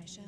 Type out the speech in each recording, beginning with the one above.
shall.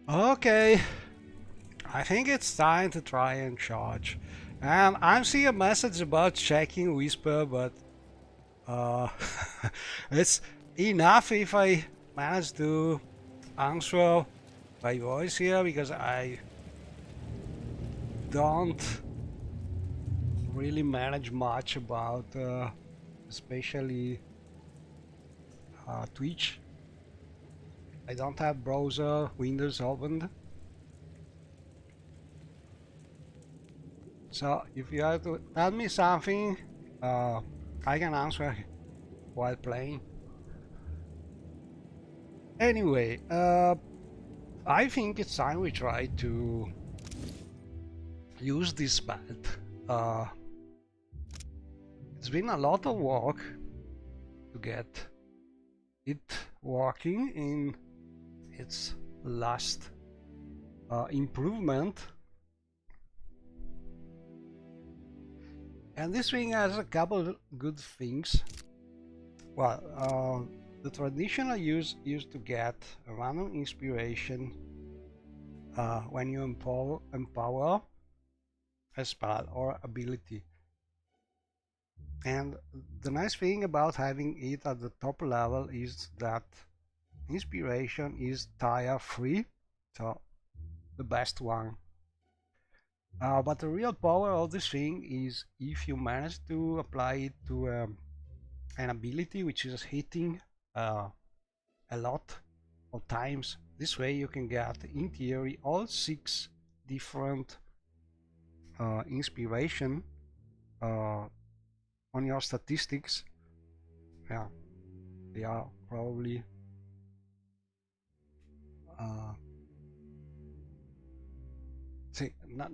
Okay, I think it's time to try and charge. And I'm seeing a message about checking Whisper, but it's enough if I manage to answer by voice here, because I don't really manage much about especially Twitch. I don't have browser windows opened. So if you have to tell me something, I can answer while playing. Anyway, I think it's time we try to use this belt. It's been a lot of work to get it working in its last improvement. And this thing has a couple good things. Well, the traditional use used to get a random inspiration when you empower a spell or ability. And the nice thing about having it at the top level is that inspiration is tire free, so the best one. But the real power of this thing is if you manage to apply it to an ability which is hitting a lot of times. This way you can get, in theory, all 6 different inspiration on your statistics. Yeah, they are probably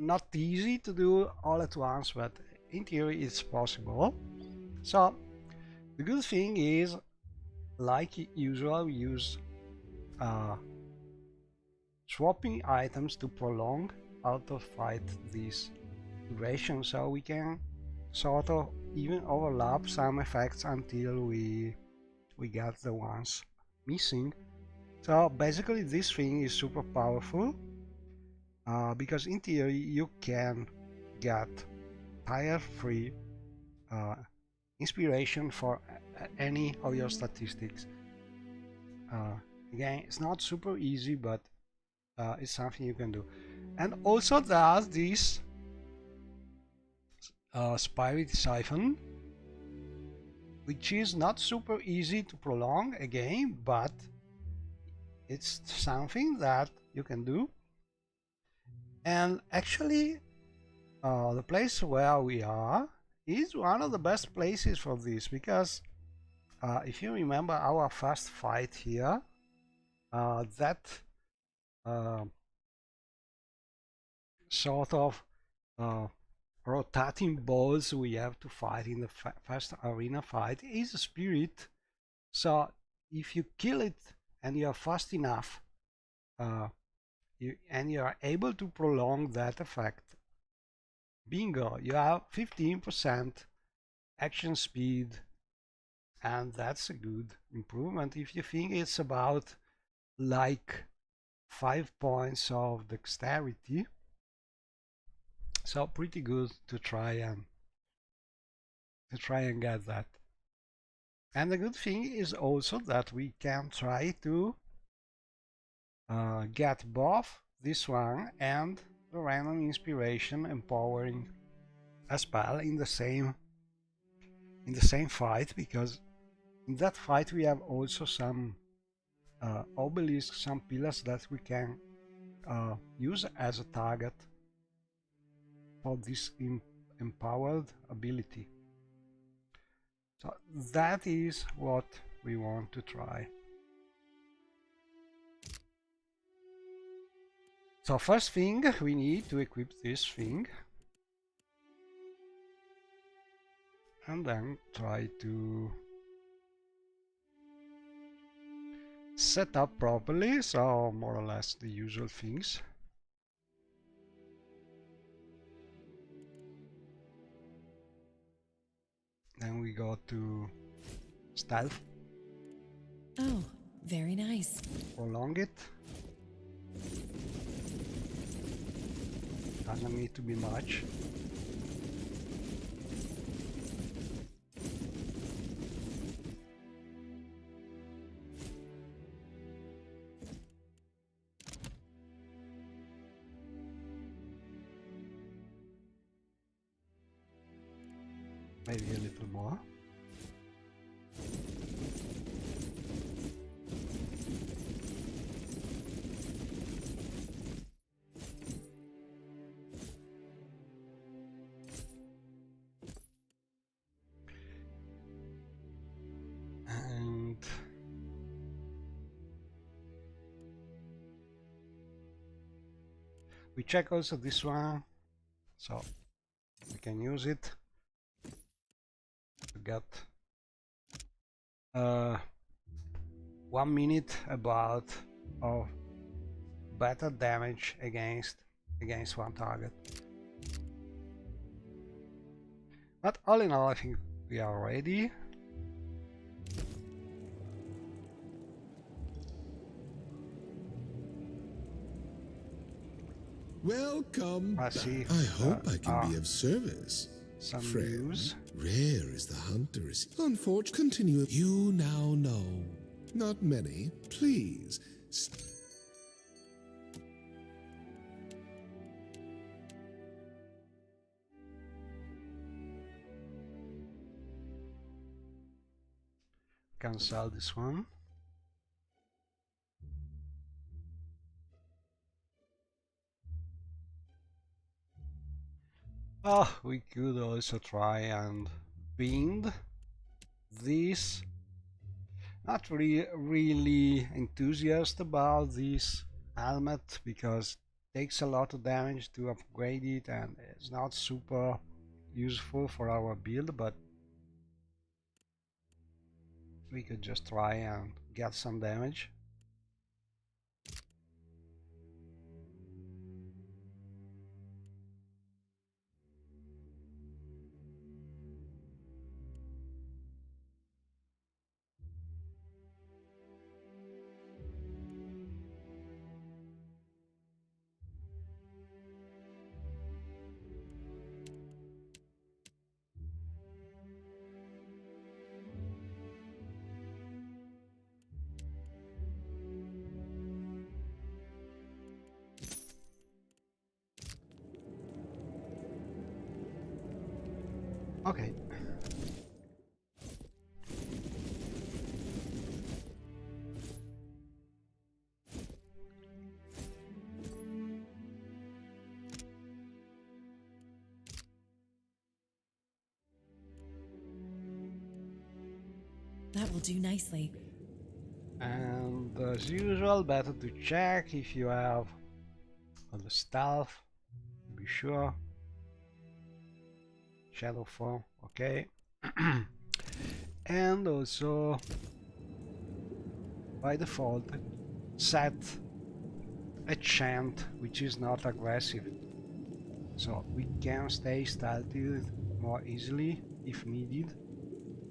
not easy to do all at once, but in theory it's possible. So the good thing is, like usual, we use swapping items to prolong out of fight this duration, so we can sort of even overlap some effects until we get the ones missing. So basically this thing is super powerful because in theory you can get tire free inspiration for any of your statistics. Again, it's not super easy, but it's something you can do. And also there's this Spirit Siphon, which is not super easy to prolong again, but it's something that you can do. And actually the place where we are is one of the best places for this, because if you remember our first fight here, that sort of rotating balls we have to fight in the first arena fight is a spirit. So if you kill it and you are fast enough and you are able to prolong that effect, bingo, you have 15% action speed, and that's a good improvement. If you think it's about like 5 points of dexterity, so pretty good to try and get that. And the good thing is also that we can try to get both this one and the random inspiration empowering a spell in the same fight, because in that fight we have also some obelisks, some pillars that we can use as a target for this empowered ability. So that is what we want to try. So first thing, we need to equip this thing. And then try to set up properly, so more or less the usual things. Then we go to stealth. Oh, very nice. Prolong it. Doesn't need to be much. Maybe a little more. And we check also this one, so we can use it to get 1 minute about of better damage against one target. But all in all, I think we are ready. Welcome back. See, I hope I can be of service. Some Friend, news. rare is the hunter. Unfortunately, continue. You now know. Not many. Please. Can sell this one. Oh, we could also try and bind this. Not really enthusiastic about this helmet because it takes a lot of damage to upgrade it and it's not super useful for our build, but we could just try and get some damage. Okay. That will do nicely. And as usual, better to check if you have all the stuff. Be sure. Shadow form, okay. And also by default set a chant which is not aggressive, so we can stay stealthy more easily if needed.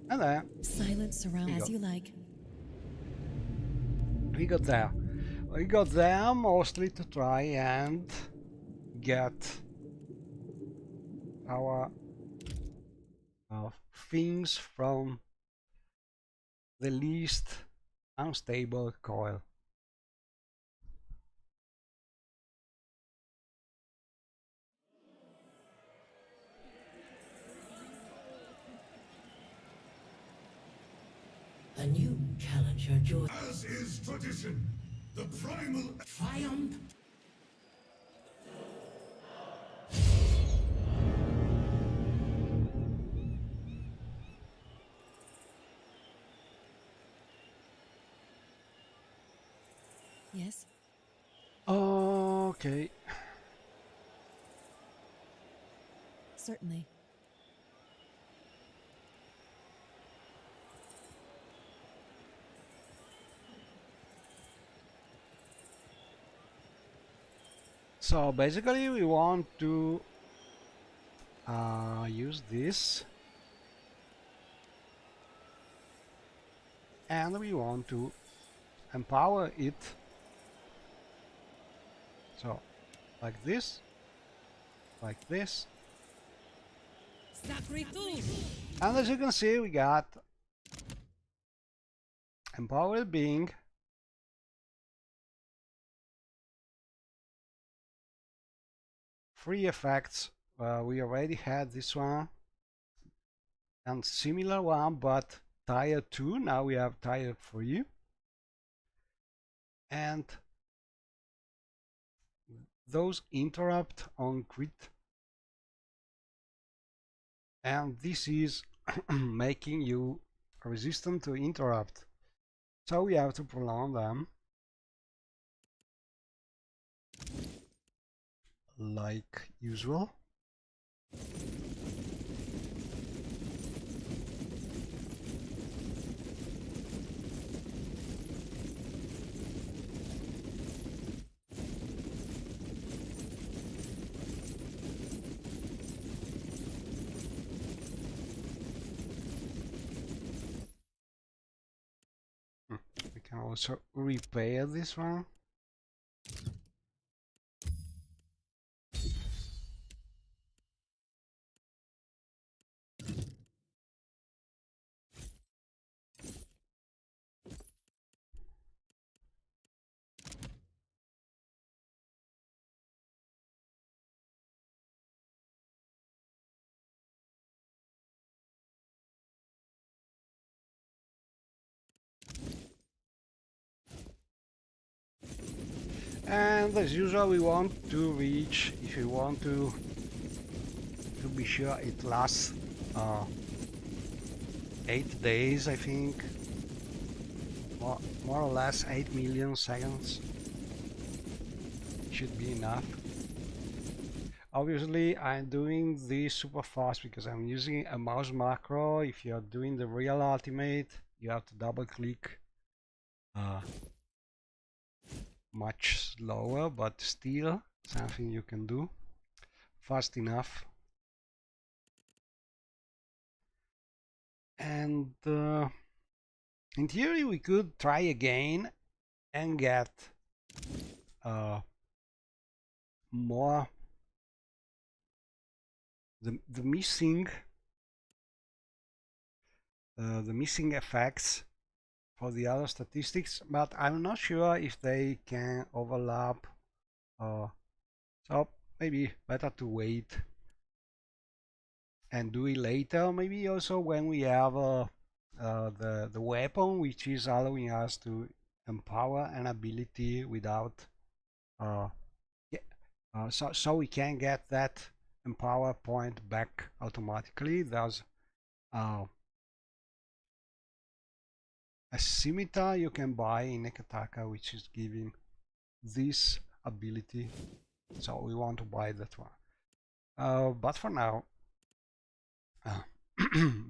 And then silence around as you like. We got there. We got them mostly to try and get our things from the least unstable coil. A new challenger joins. As is tradition, the primal Triumph. Yes? Okay. Certainly. So basically we want to use this, and we want to empower it, so like this, and as you can see we got empowered being, free effects. We already had this one and similar one, but tier 2. Now we have tier 3, and those interrupt on crit, and this is making you resistant to interrupt, so we have to prolong them like usual. We can also repair this one. And as usual we want to reach, if you want to be sure it lasts 8 days, I think, more or less 8 million seconds should be enough. Obviously I'm doing this super fast because I'm using a mouse macro. If you're doing the real ultimate you have to double click, much slower, but still something you can do fast enough. And in theory we could try again and get more the missing effects for the other statistics, but I'm not sure if they can overlap, so maybe better to wait and do it later, maybe also when we have the weapon which is allowing us to empower an ability without so we can get that empower point back automatically. There's a scimitar you can buy in Neketaka which is giving this ability, so we want to buy that one, but for now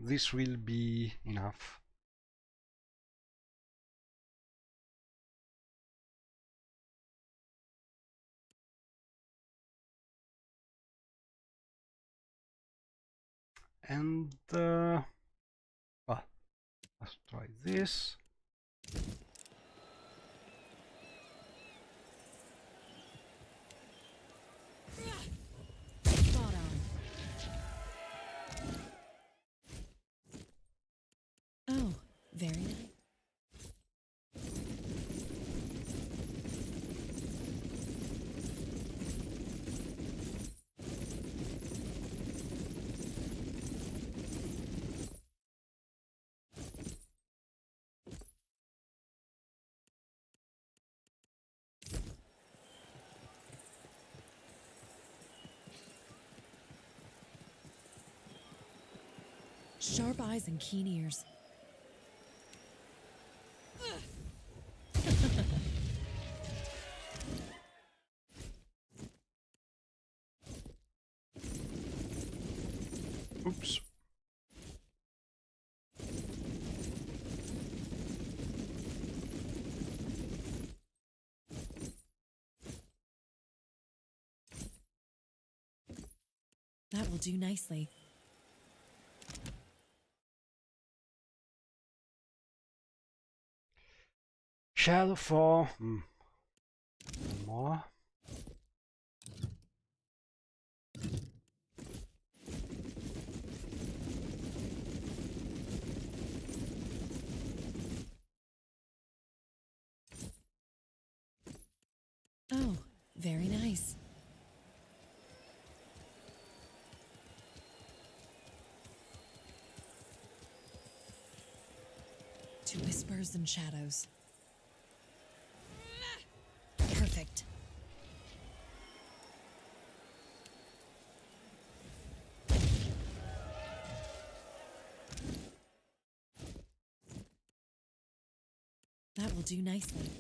this will be enough. And well, let's try this. Sharp eyes and keen ears. Oops. That will do nicely. Shadow fall. More. Oh, very nice. To whispers and shadows. Perfect. That will do nicely.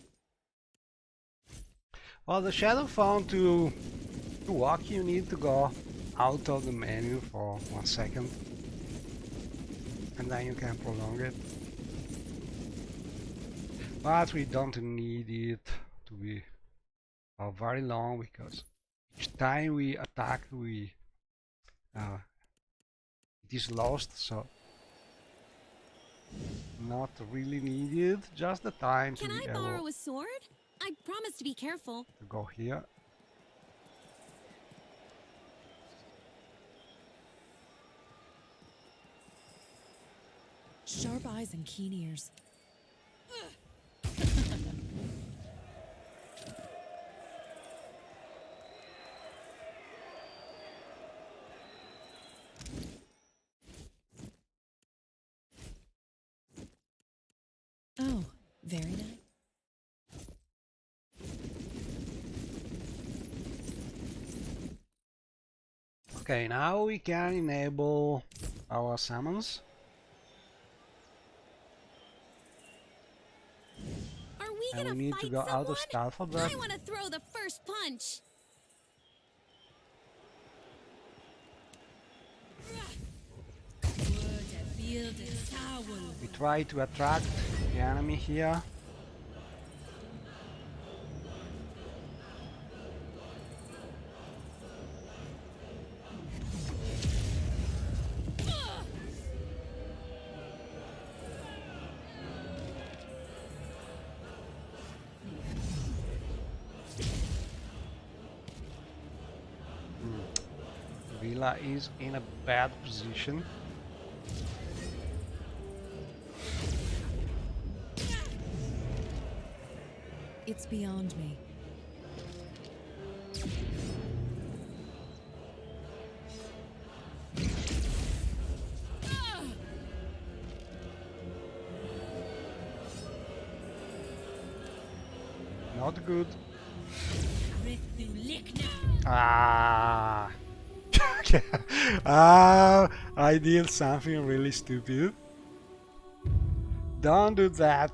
Well, the shadow phone to walk, you need to go out of the menu for 1 second, and then you can prolong it. But we don't need it to be very long, because each time we attack, it is lost, so not really needed. Just the time to Can be I able borrow a sword? I promise to be careful. to go here. Sharp eyes and keen ears. Oh, very nice. Okay, now we can enable our summons. Are we And gonna we need fight to go someone? out of stealth for that. I want to throw the first punch. We try to attract the enemy here. Villa is in a bad position. It's beyond me. Not good. Ah. Ah, I did something really stupid. Don't do that.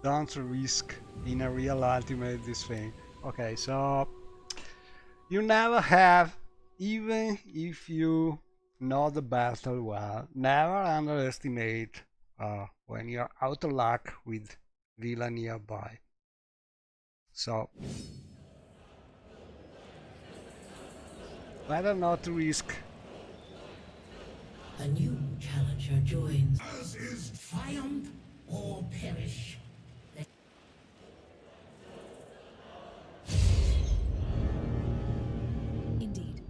Don't risk in a real ultimate this thing. Okay, so you never have, even if you know the battle well, never underestimate when you're out of luck with Villa nearby. So better not to risk. A new challenger joins. As is Triumph or perish. Indeed.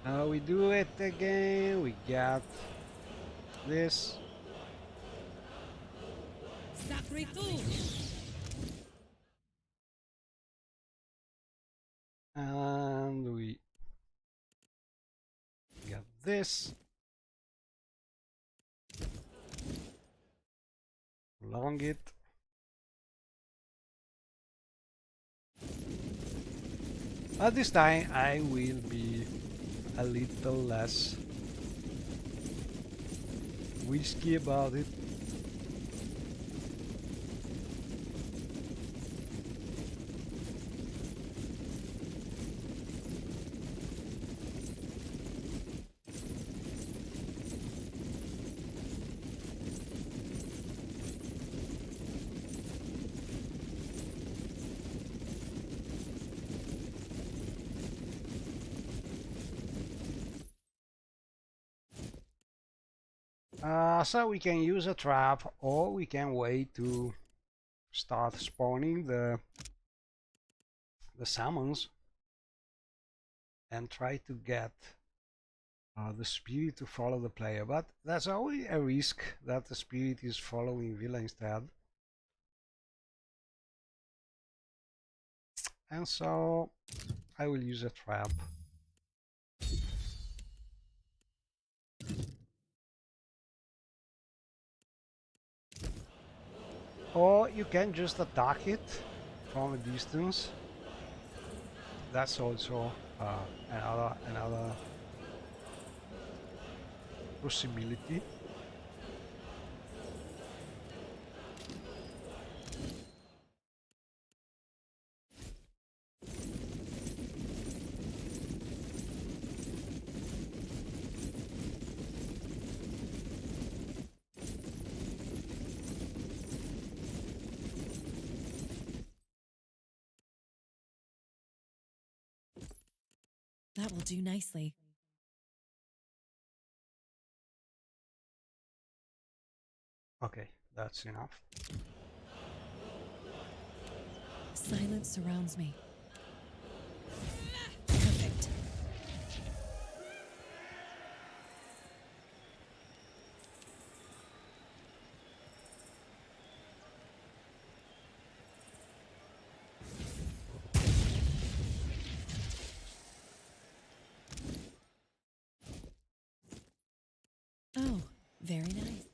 Now we do it again. We got this. And we got this. Prolong it. At this time I will be a little less risky about it. So we can use a trap, or we can wait to start spawning the summons and try to get the spirit to follow the player. But there's always a risk that the spirit is following Villa instead. And so I will use a trap. Or you can just attack it from a distance. That's also another possibility. That will do nicely. Okay, that's enough. Silence surrounds me. Perfect. Oh, very nice.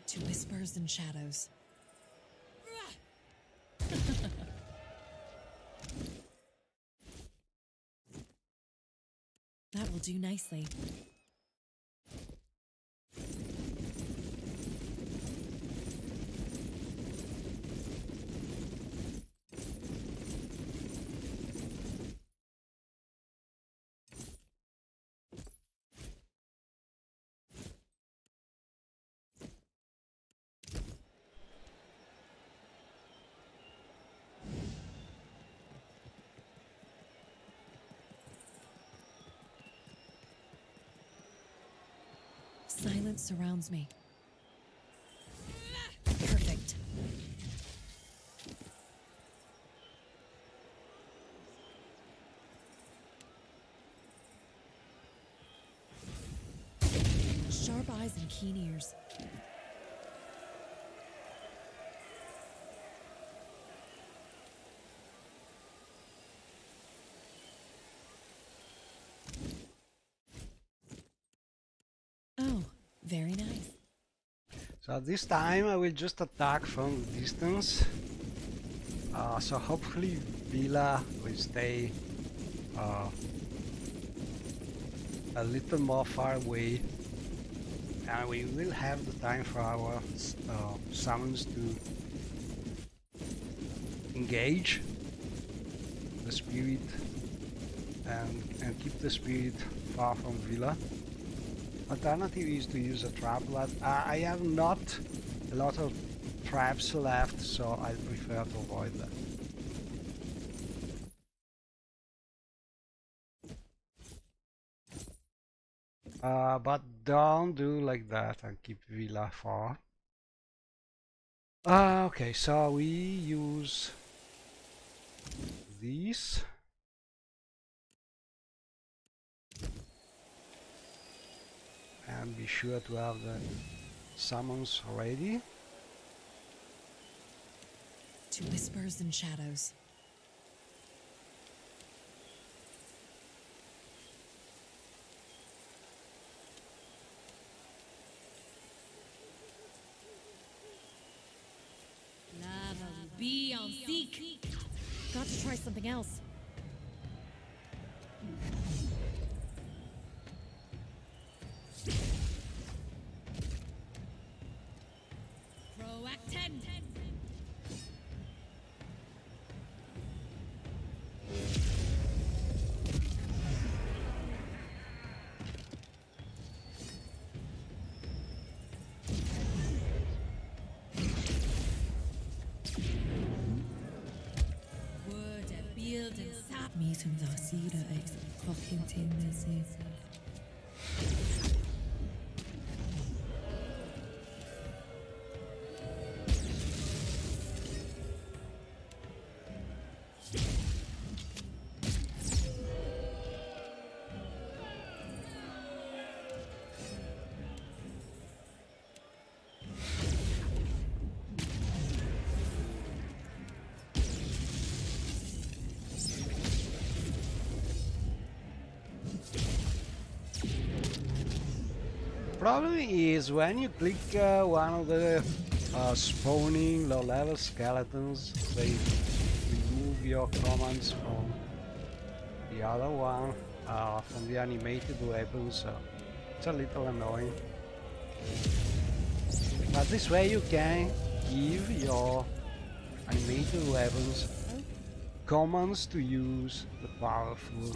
To whispers and shadows. That will do nicely. Silence surrounds me. Perfect. Sharp eyes and keen ears. Oh, very nice. So this time I will just attack from the distance. So hopefully Villa will stay a little more far away, and we will have the time for our summons to engage the spirit and keep the spirit far from Villa. Alternative is to use a trap, but I have not a lot of traps left, so I prefer to avoid that. But don't do like that and keep Villa far. Okay, so we use these. And be sure to have the summons ready. To whispers and shadows. Lava will be on seek. Got to try something else. Proacten. Word a build and sap. Meetum da sida ex cochintin mesis. Problem is when you click one of the spawning low-level skeletons, they remove your commands from the other one, from the animated weapons, so it's a little annoying. But this way you can give your animated weapons commands to use the powerful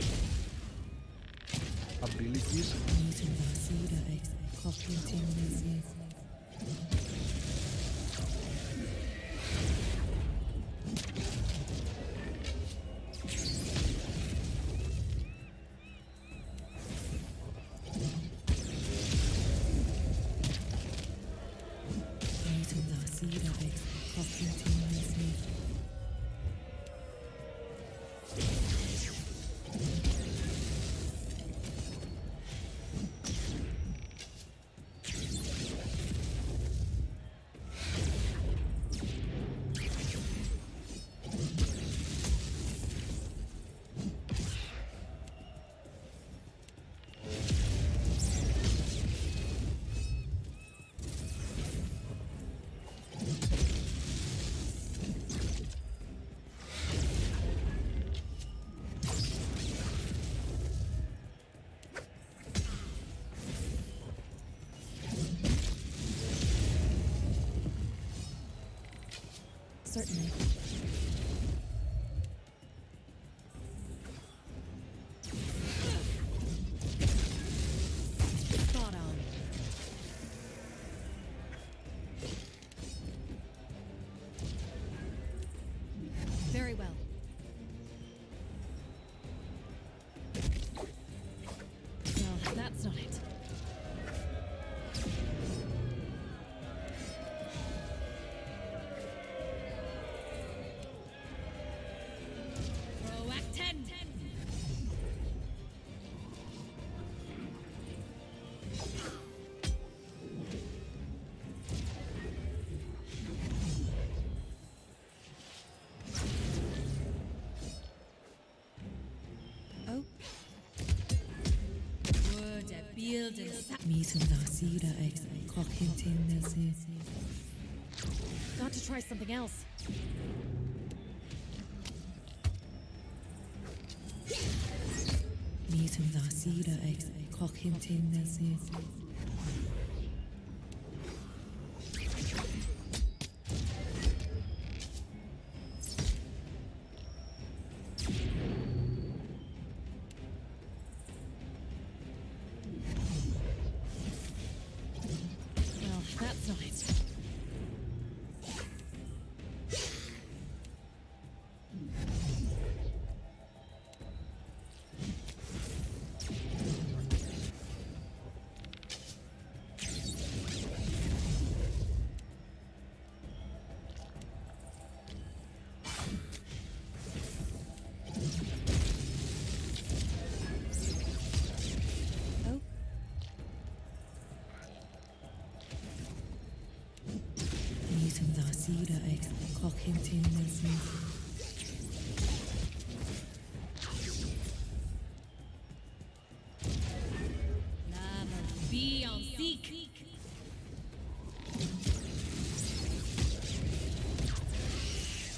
abilities. Meetum da sida ex cochintin mesis. Meetum da sida ex cochintin mesis. Certainly. Spot on. Very well. No, that's not it. Proacten. Oh, Word a build and sap. meetum da sida ex cochintin mesis. Got to try something else. Meetum da sida ex cochintin mesis. Well, that's not it. Oh, clock hinting this. Lava will be on seek.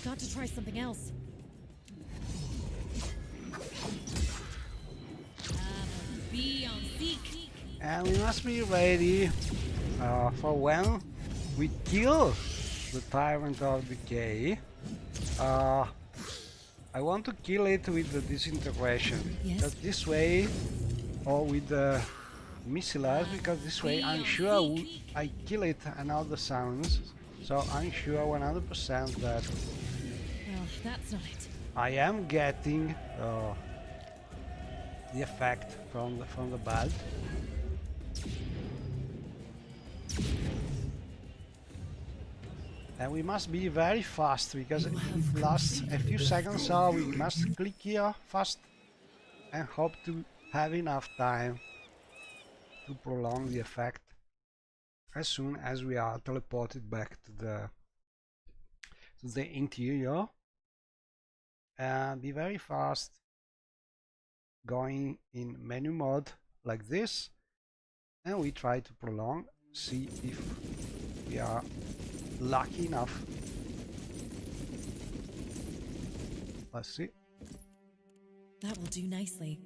Got to try something else. Lava will be on seek. And we must be ready for when we kill the Tyrant of Decay. I want to kill it with the disintegration. Yes. Because this way, or with the missiles, because this way I'm sure I kill it and all the sounds. So I'm sure 100% that Well, that's not it. I am getting the effect from the belt. And we must be very fast because it lasts a few seconds, so we must click here fast and hope to have enough time to prolong the effect as soon as we are teleported back to the interior. And be very fast, going in menu mode like this, and we try to prolong, see if we are lucky enough. Let's see. That will do nicely.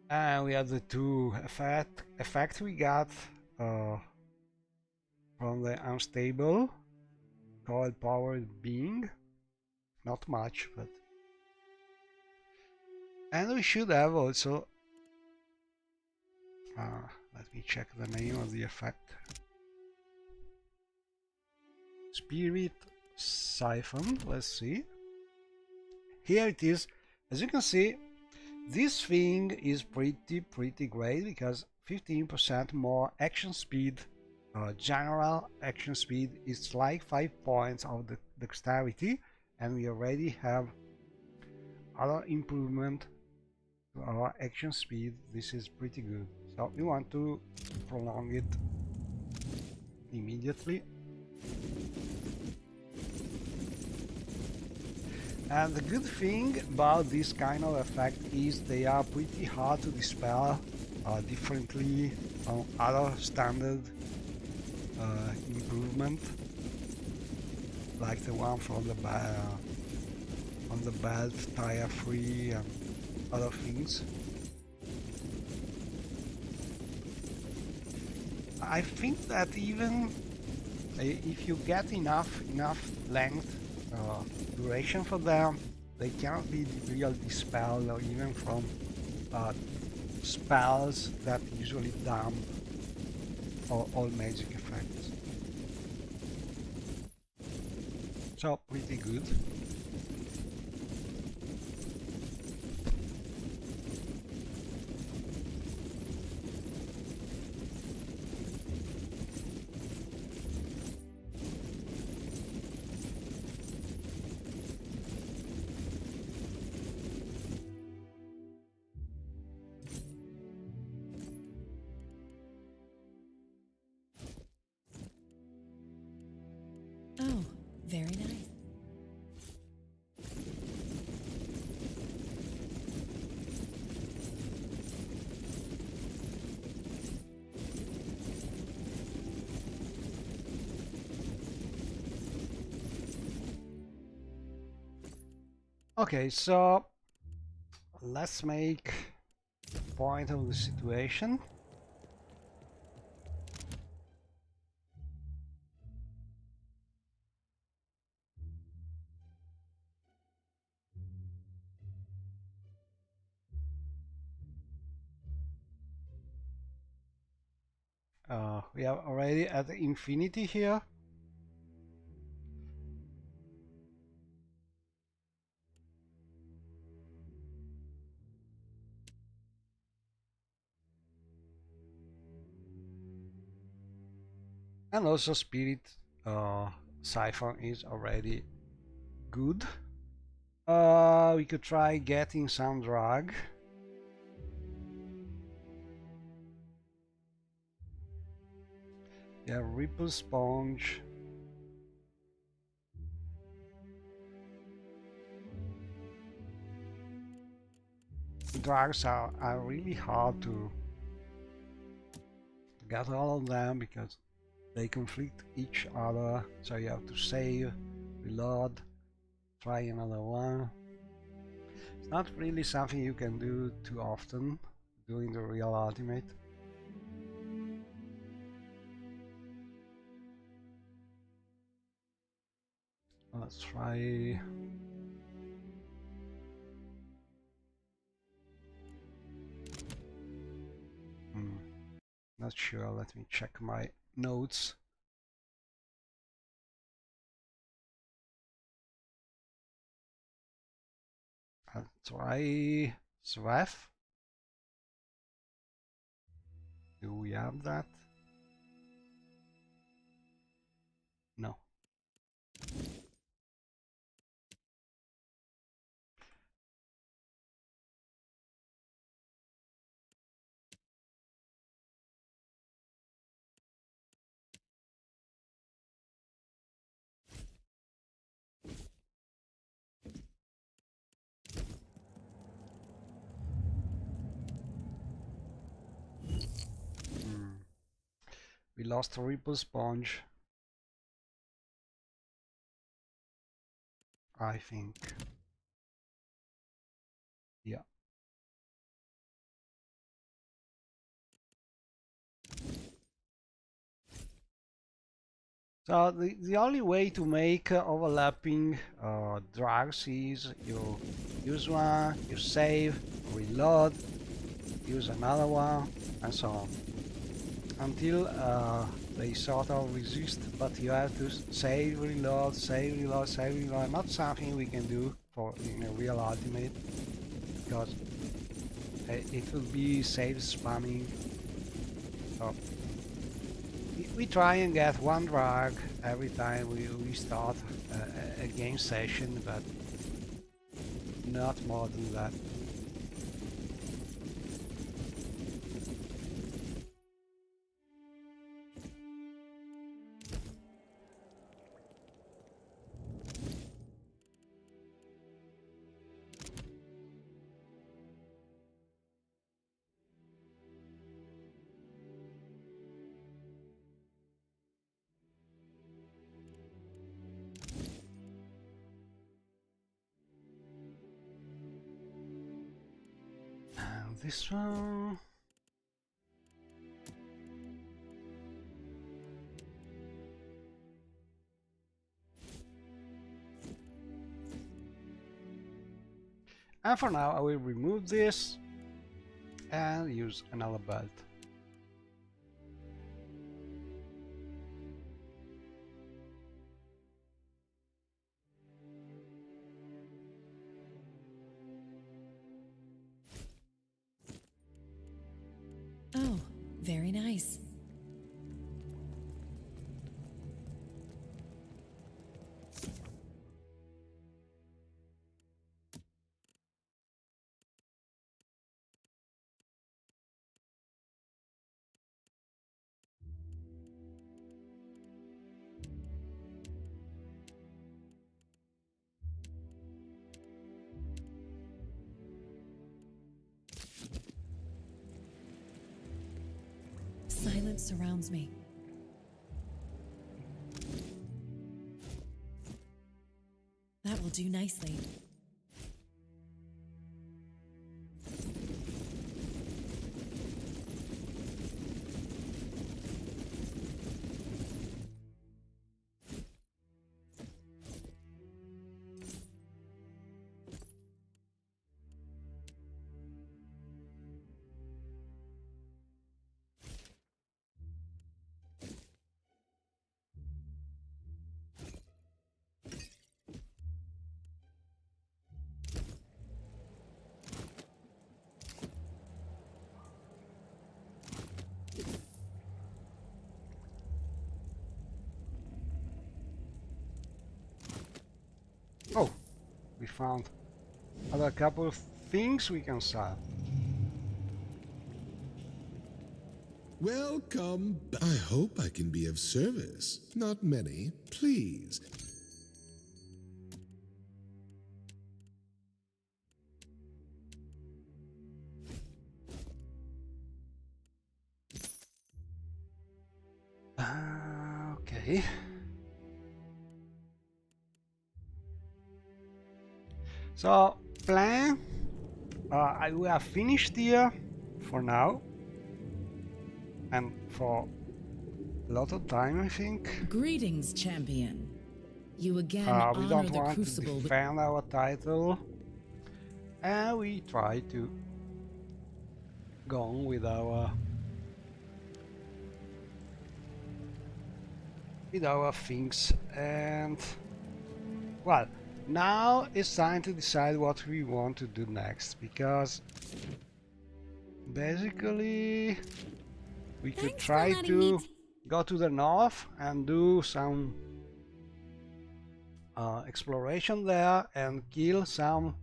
And we have the two effect we got from the unstable coil powered being. Not much, but and we should have also let me check the name of the effect. Spirit Siphon. Let's see. Here it is. As you can see, this thing is pretty great because 15% more action speed. General action speed is like 5 points of the dexterity, and we already have other improvement to our action speed. This is pretty good. So we want to prolong it immediately. And the good thing about this kind of effect is they are pretty hard to dispel differently from other standard improvement, like the one from the belt, tire free, and other things. I think that even if you get enough length, duration for them, they cannot be real dispelled, or even from spells that usually dump all magic effects. So pretty good. Oh, very nice. Okay, so let's make a point of the situation. We are already at infinity here. And also Spirit Siphon is already good. We could try getting some drug. Yeah, Ripple Sponge. drugs are really hard to get all of them because they conflict each other, so you have to save, reload, try another one. It's not really something you can do too often during the real ultimate. Let's try. Not sure, let me check my notes. I'll try Swef. Do we have that? No. We lost a Ripple Sponge, I think. Yeah. So the only way to make overlapping drugs is you use one, you save, reload, use another one, and so on. Until they sort of resist, but you have to save, reload, save, reload, save, reload. Not something we can do in a real ultimate, because it will be save spamming. So we try and get one drug every time we start a game session, but not more than that. This one. And for now I will remove this and use another belt. Oh, very nice. Silence surrounds me. That will do nicely. Oh, we found other couple of things we can sell. Welcome. I hope I can be of service. Not many, please. Okay. So, plan. We are finished here for now. And for a lot of time, I think. Greetings, champion. You again We honor don't the want to crucible with defend our title. And we try to go on with our things. And well, now it's time to decide what we want to do next, because basically we could Thanks for try letting me to go to the north and do some exploration there and kill some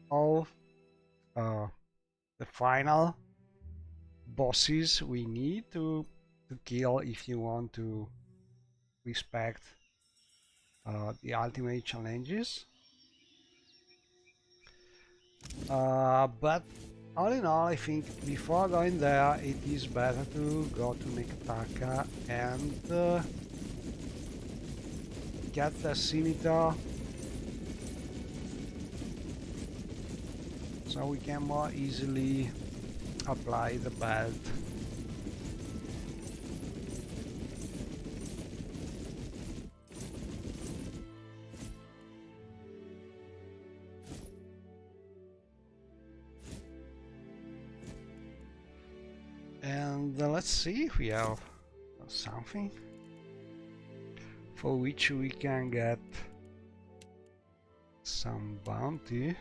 of the final bosses we need to kill if you want to respect the ultimate challenges. But all in all, I think before going there, it is better to go to Neketaka and get the scimitar, so we can more easily apply the belt. And let's see if we have something for which we can get some bounty.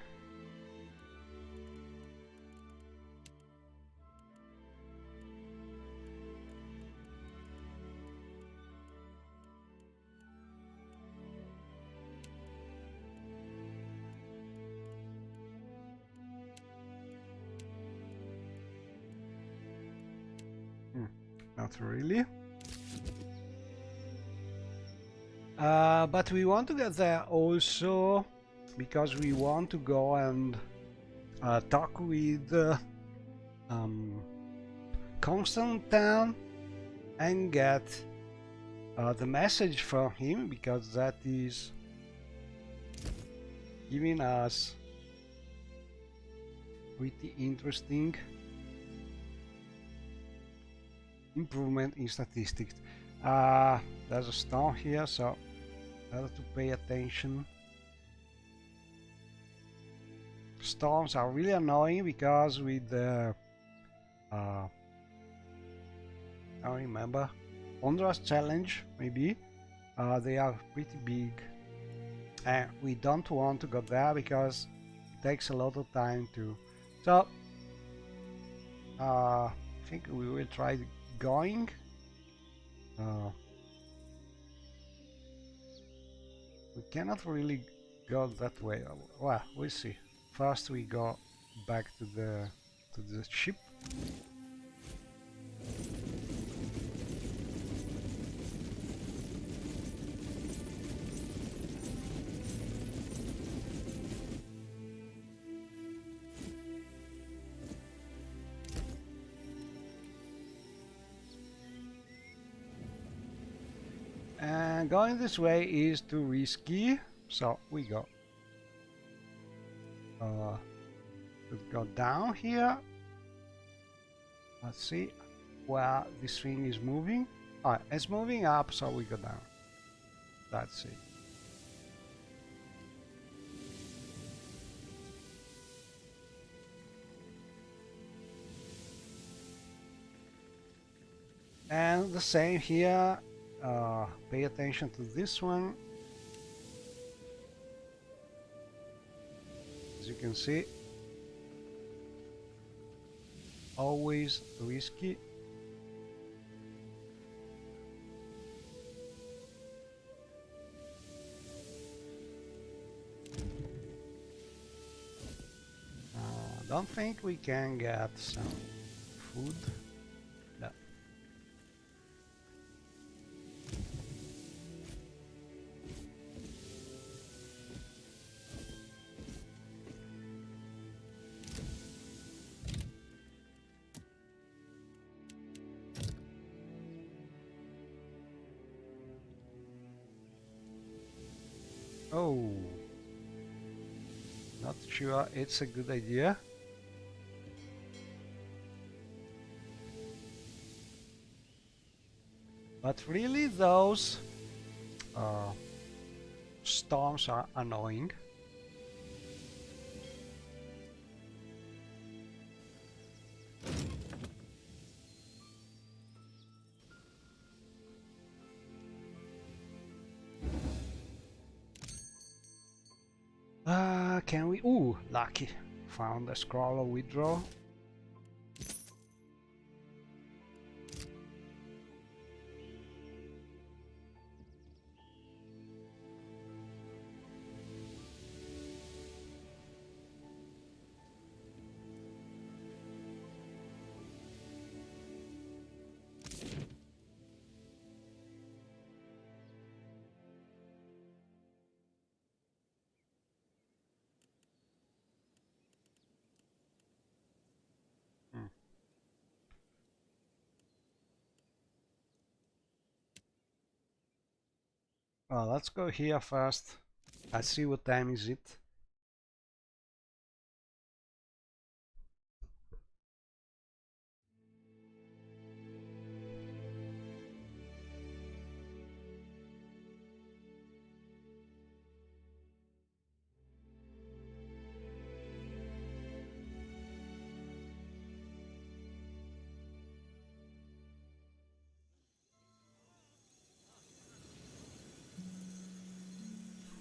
Not really. But we want to get there also because we want to go and talk with Constantine and get the message from him, because that is giving us pretty interesting improvement in statistics. There's a storm here, so I have to pay attention. Storms are really annoying because with the I don't remember, Ondra's challenge maybe, they are pretty big and we don't want to go there because it takes a lot of time to. So I think we will try going. We cannot really go that way. Well, we'll see. First we go back to the ship. And going this way is too risky, so we go. Let's go down here. Let's see where this thing is moving. Oh, it's moving up, so we go down. That's it. And the same here. Pay attention to this one. As you can see, always risky. Don't think we can get some food. No. Oh, not sure it's a good idea. But really those storms are annoying. Can we? Ooh, lucky. Found a scroll of withdraw. Well, let's go here first. Let's see what time is it.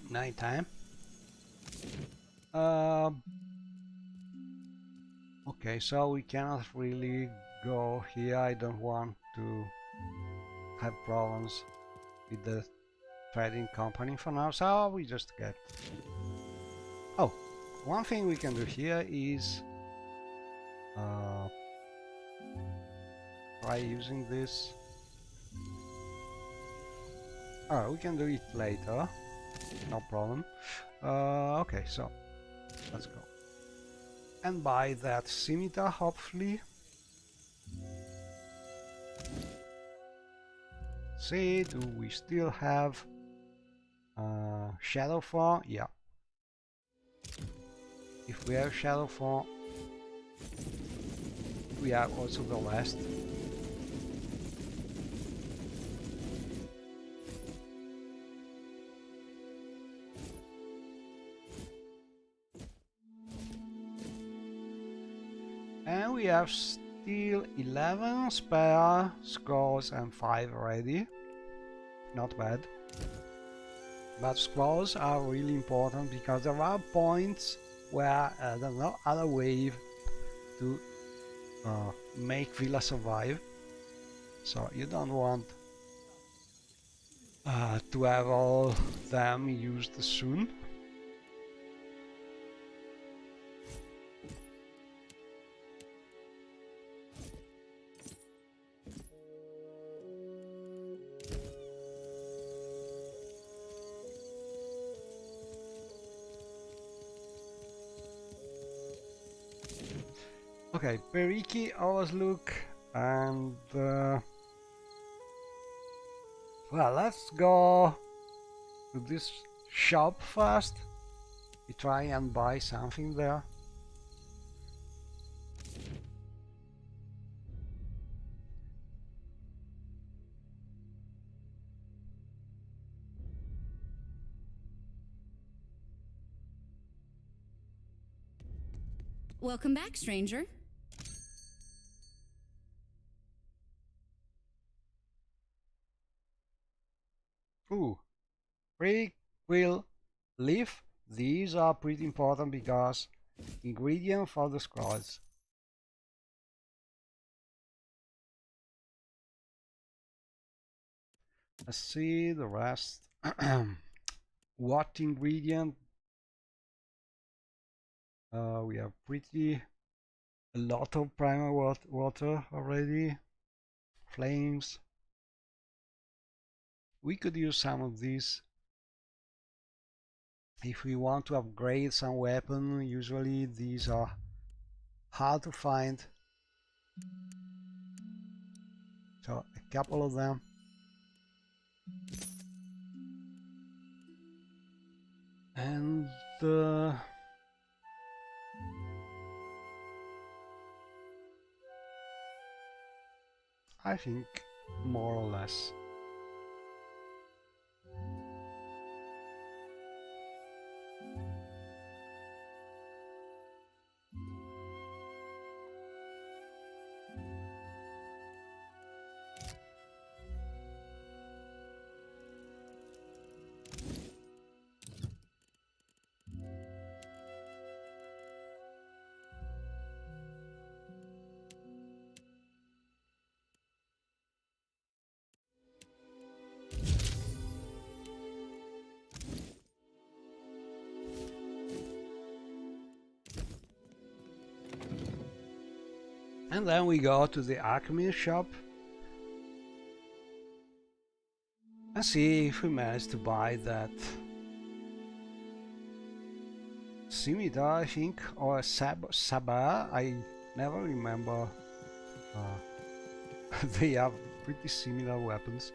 Nighttime. Okay, so we cannot really go here. I don't want to have problems with the trading company for now, so we just get... Oh, one thing we can do here is try using this. Oh, we can do it later, no problem. Okay, so let's go and buy that scimitar, hopefully. See, do we still have shadow form? Yeah. If we have shadow form, we have also the last. And we have still 11 spare scrolls and 5 ready. Not bad. But scrolls are really important because there are points where there's no other way to make Villa survive. So you don't want to have all them used soon. Okay, Periki, Overlook, and well, let's go to this shop first. We try and buy something there. Welcome back, stranger. Ooh, free quill leaf. These are pretty important because ingredient for the scrolls. Let's see the rest. What ingredient? We have pretty a lot of primal water already. Flames. We could use some of these if we want to upgrade some weapon. Usually these are hard to find, so a couple of them. And I think more or less. And then we go to the alchemy shop and see if we manage to buy that scimitar, I think, or a saber. I never remember. They have pretty similar weapons.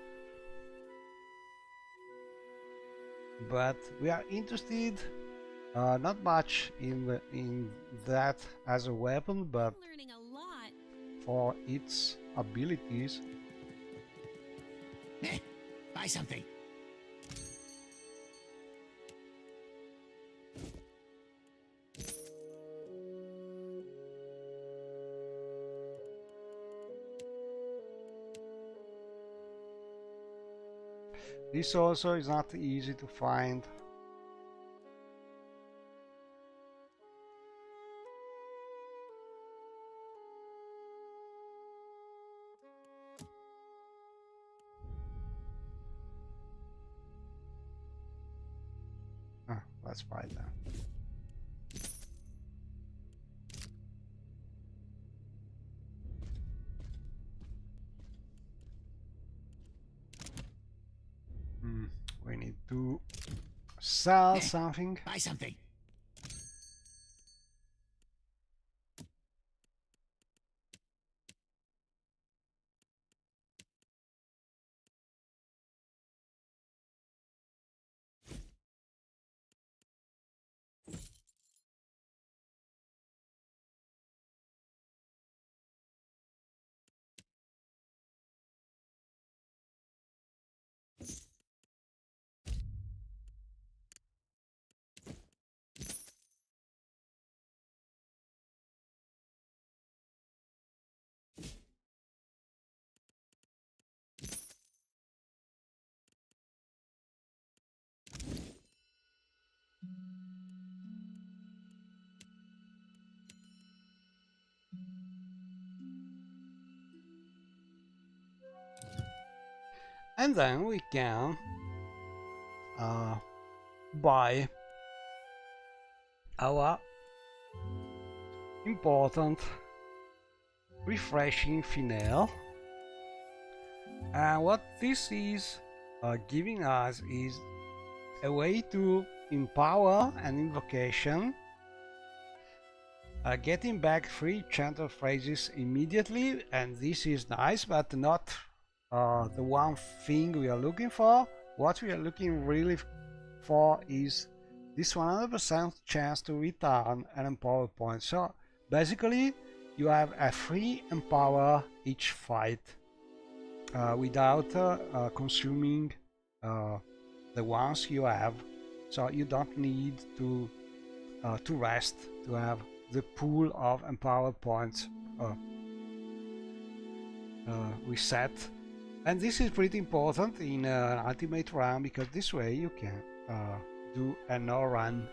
But we are interested not much in that as a weapon, but Learning a lot. for its abilities. Buy something. This also is not easy to find. Let's buy that. We need to sell something. Buy something. And then we can buy our important refreshing finale. And what this is giving us is a way to empower an invocation, getting back 3 chanter phrases immediately, and this is nice, but not the one thing we are looking for. What we are looking really for is this 100% chance to return an empower point. So basically you have a free empower each fight without consuming the ones you have, so you don't need to rest to have the pool of empower points reset. And this is pretty important in an ultimate run, because this way you can do a no run,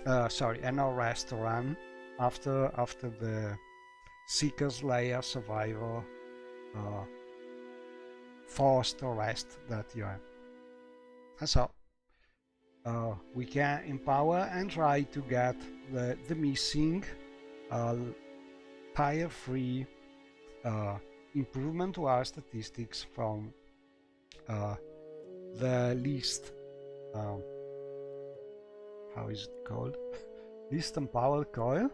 a no rest run after the Seeker's Lair survivor forced rest that you have. And so we can empower and try to get the missing tier 3 improvement to our statistics from the least how is it called? Least empowered coil.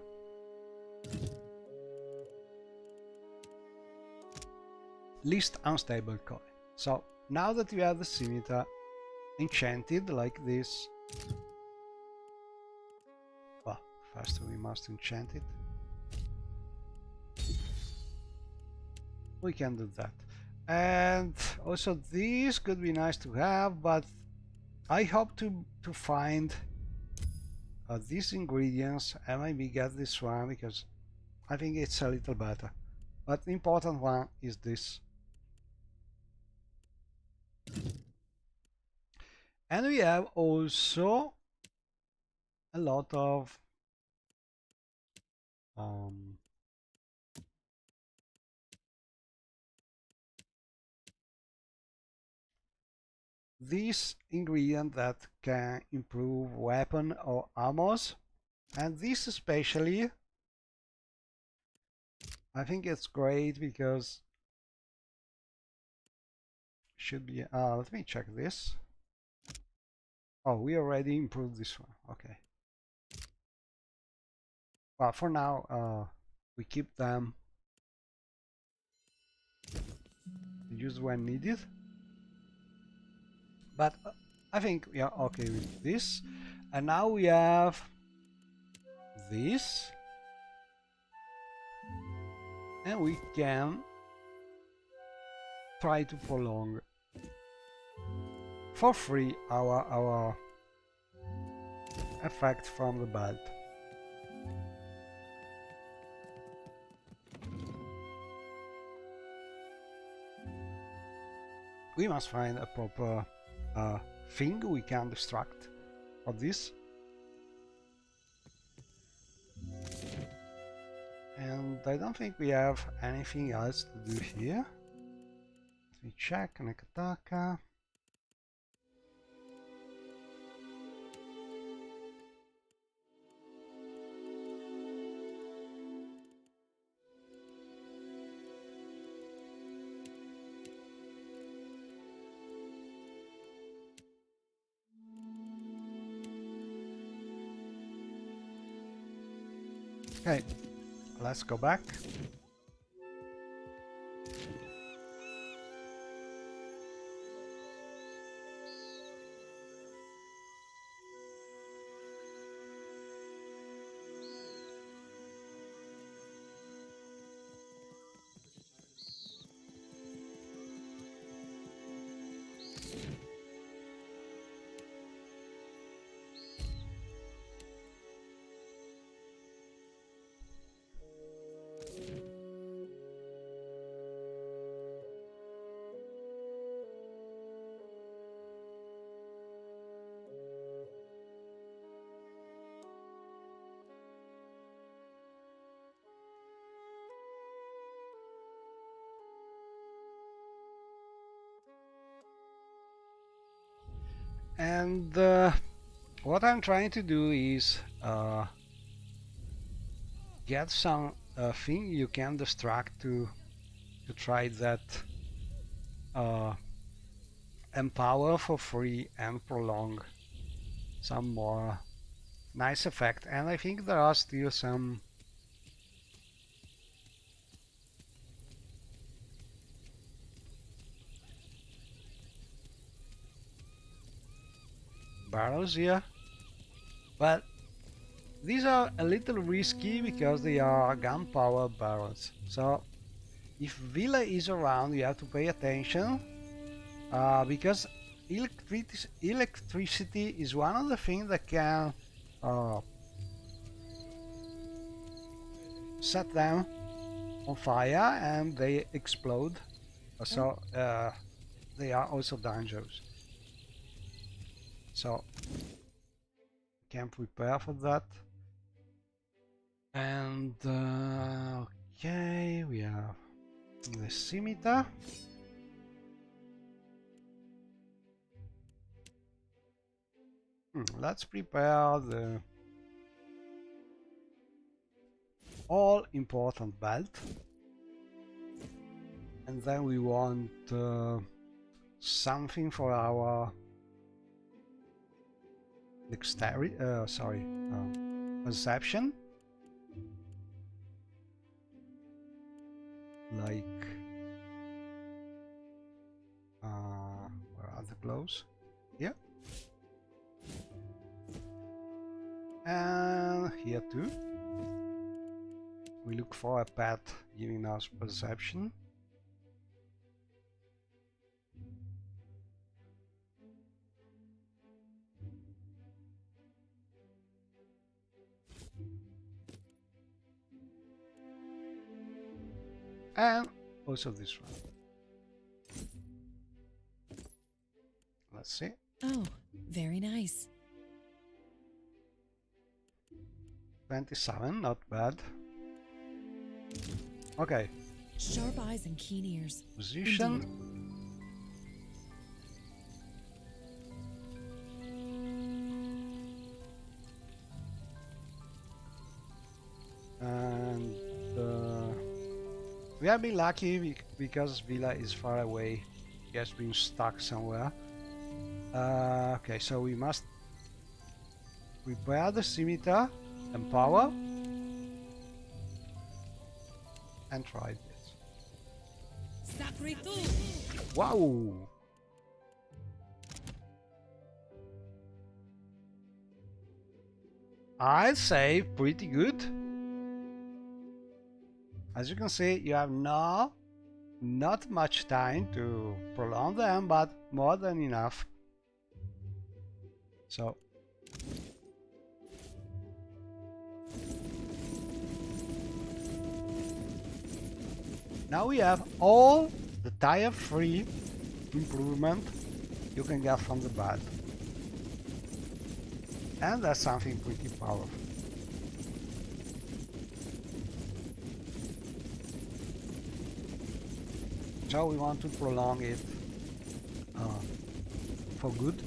Least unstable coil. So now that we have the scimitar enchanted like this, First we must enchant it. We can do that. And also this could be nice to have, but I hope to find these ingredients and maybe get this one because I think it's a little better. But the important one is this. And we have also a lot of this ingredient that can improve weapon or armors, and this especially I think it's great because should be let me check this. Oh, we already improved this one. Okay, well, for now we keep them used when needed. But I think we are okay with this. And now we have this. And we can try to prolong for free our effect from the belt. We must find a proper thing we can distract of this, and I don't think we have anything else to do here. Let me check. Neketaka. Okay, let's go back. And what I'm trying to do is get some thing you can distract to try that empower for free and prolong some more nice effect. And I think there are still some barrels here, but these are a little risky because they are gunpowder barrels. So if Villa is around, you have to pay attention because electricity is one of the things that can set them on fire and they explode. So they are also dangerous. So can prepare for that. And okay, we have the scimitar. Let's prepare the all important belt, and then we want something for our dexterity, perception, like where are the gloves? Here. And here too. We look for a pet giving us perception. And also this one. Let's see. Oh, very nice. 27, not bad. Okay. Sharp eyes and keen ears. Position. Indeed. And we have been lucky because Villa is far away. He has been stuck somewhere. Okay, so we must prepare the scimitar and power and try this. Wow! I'd say pretty good. As you can see, you have not much time to prolong them, but more than enough. So now we have all the tire-free improvement you can get from the bed. And that's something pretty powerful. So we want to prolong it for good.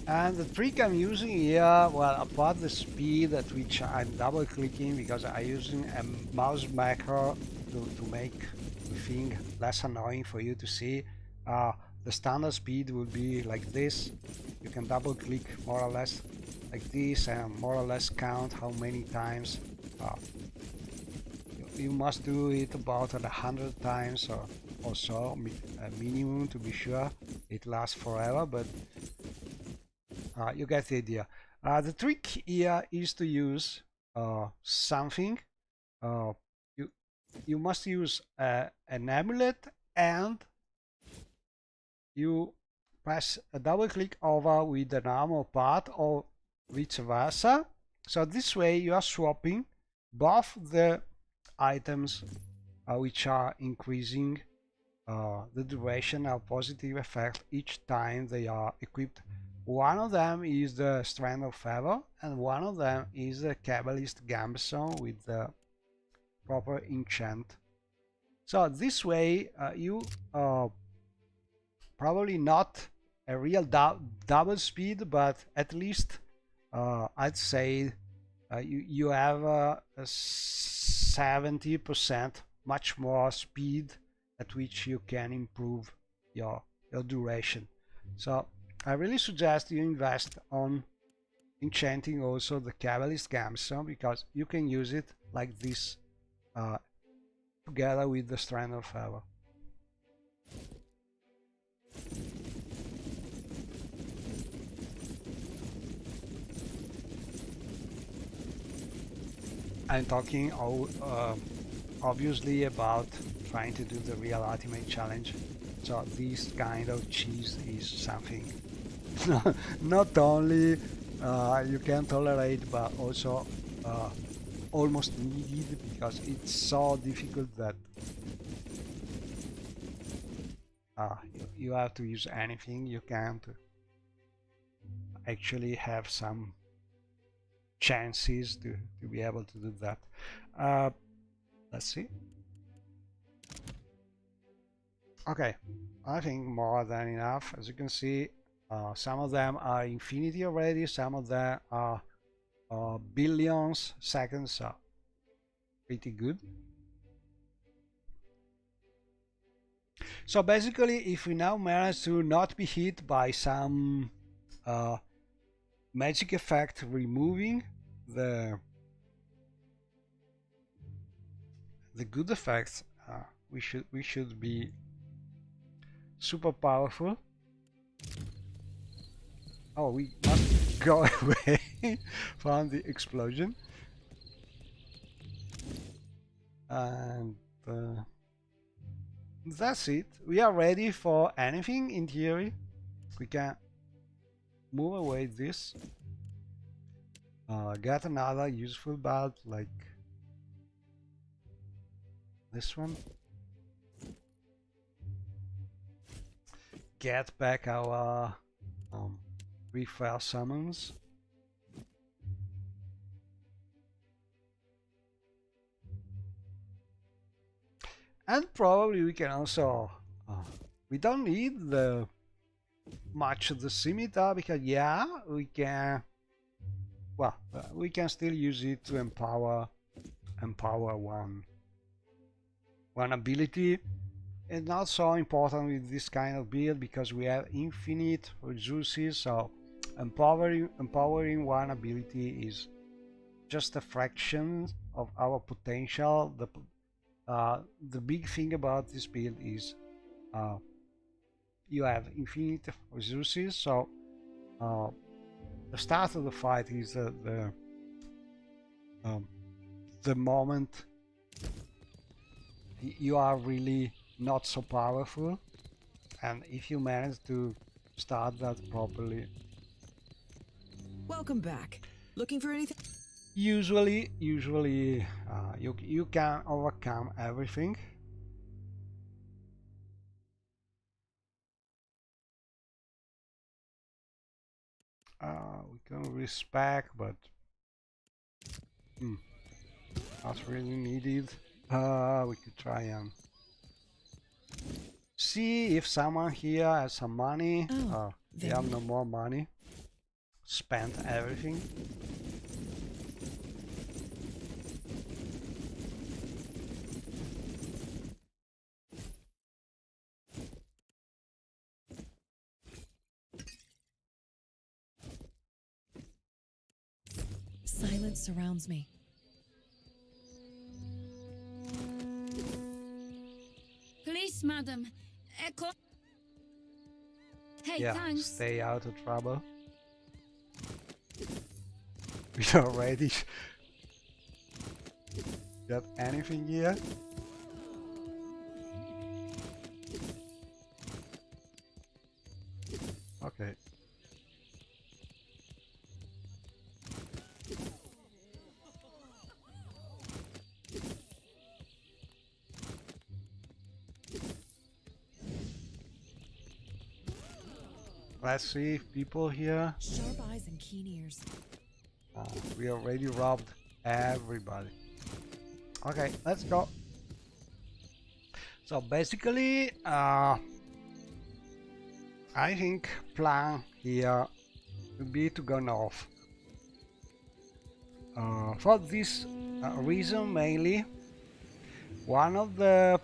And the trick I'm using here, well, apart the speed at which I'm double clicking because I'm using a mouse macro to make the thing less annoying for you to see, the standard speed will be like this. You can double click more or less like this and more or less count how many times. You must do it about 100 times or so, minimum, to be sure it lasts forever, but you get the idea. The trick here is to use something. You must use an amulet, and you press a double click over with an armor part or vice versa. So this way you are swapping both the items which are increasing the duration of positive effect each time they are equipped. One of them is the Strand of Favor, and one of them is the Kabbalist Gambeson with the proper enchant. So this way you probably not a real double speed, but at least I'd say you have a 70% much more speed at which you can improve your duration. So I really suggest you invest on enchanting also the Kabbalist Gambeson, because you can use it like this together with the Strand of Favor. I'm talking obviously about trying to do the real ultimate challenge. So this kind of cheese is something not only you can tolerate, but also almost needed, because it's so difficult that you have to use anything you can to actually have some chances to be able to do that. Let's see. Okay, I think more than enough. As you can see, some of them are infinity already, some of them are billions seconds, so pretty good. So basically, if we now manage to not be hit by some magic effect removing the good effects, we should be super powerful. Oh, we must go away from the explosion. And that's it. We are ready for anything in theory. We can move away this. Get another useful belt like this one. Get back our refire summons. And probably we can also we don't need the much of the scimitar, because yeah, we can, well, we can still use it to empower one ability. It's not so important with this kind of build because we have infinite resources, so empowering one ability is just a fraction of our potential. The big thing about this build is you have infinite resources, so the start of the fight is the moment you are really not so powerful, and if you manage to start that properly. Welcome back. Looking for anything? Usually you can overcome everything. We can respec, but not really needed. We could try and see if someone here has some money. They have no more money. Spent everything. Silence surrounds me. Police, madam. Echo. Hey, Yeah, thanks. stay out of trouble. We already got anything here? Okay. Let's see if people here. Sharp eyes and keen ears. We already robbed everybody. Okay, let's go. So basically, I think plan here would be to go north. For this reason mainly, one of the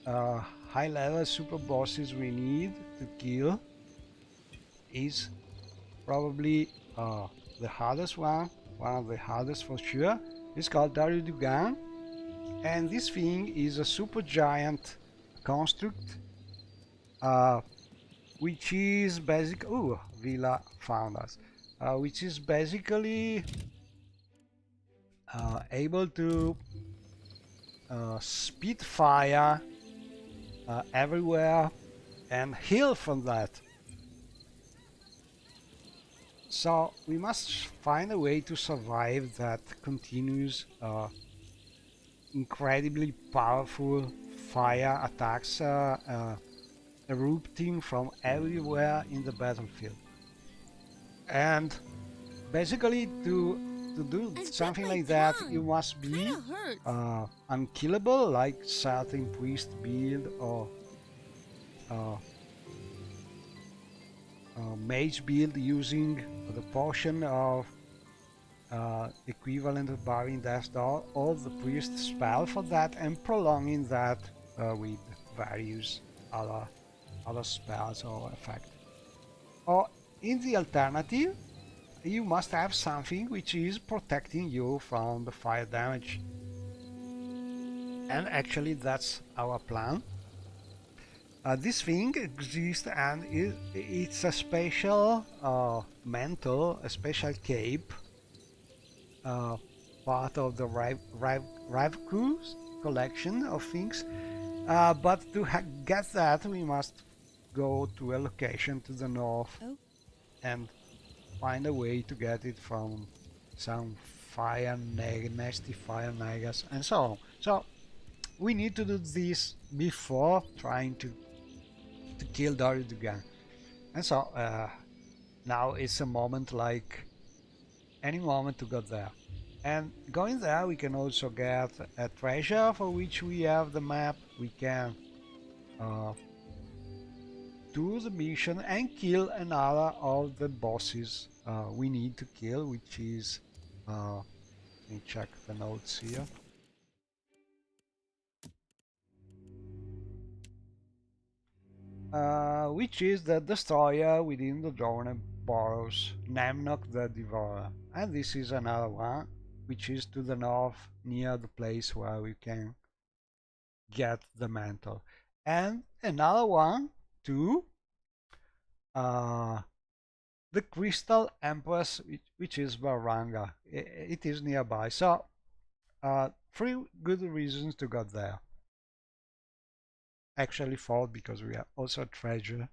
high-level super bosses we need to kill is probably the hardest one of the hardest for sure. It's called Dugan, and this thing is a super giant construct, which is basic. Oh, Villa found us. Which is basically able to spit fire everywhere and heal from that. So we must find a way to survive that continuous incredibly powerful fire attacks erupting from everywhere in the battlefield. And basically to do something like that, you must be unkillable, like certain priest build or mage build using the potion of equivalent of Barring Death Door, or the priest spell for that, and prolonging that with various other spells or effects. Or in the alternative, you must have something which is protecting you from the fire damage. And actually that's our plan. This thing exists, and it's a special mantle, a special cape, part of the Ravku's collection of things. But to get that, we must go to a location to the north and find a way to get it from some nasty fire nagas and so on. So we need to do this before trying to kill Daridugan. And so now it's a moment like any moment to go there. And going there we can also get a treasure for which we have the map. We can do the mission and kill another of the bosses we need to kill, which is let me check the notes here. Which is the destroyer within the Dorne Boros, Namnok the Devourer. And this is another one, which is to the north, near the place where we can get the mantle. And another one to the Crystal Empress, which is Varanga. It is nearby. So, 3 good reasons to go there. Actually 4, because we have also a treasure.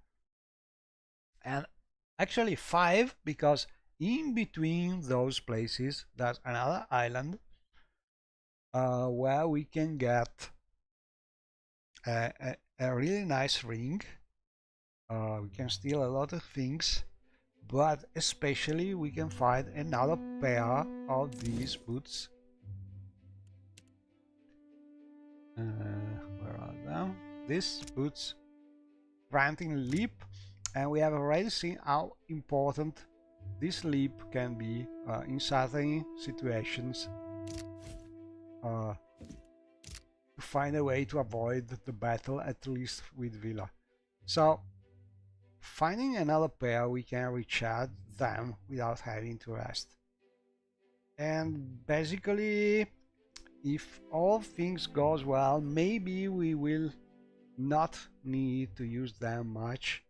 And actually 5, because in between those places there's another island where we can get a really nice ring. We can steal a lot of things, but especially we can find another pair of these boots. Where are them? These boots, granting leap, and we have already seen how important this leap can be in certain situations to find a way to avoid the battle, at least with Villa. So finding another pair, we can recharge them without having to rest. And basically, if all things goes well, maybe we will not need to use them much,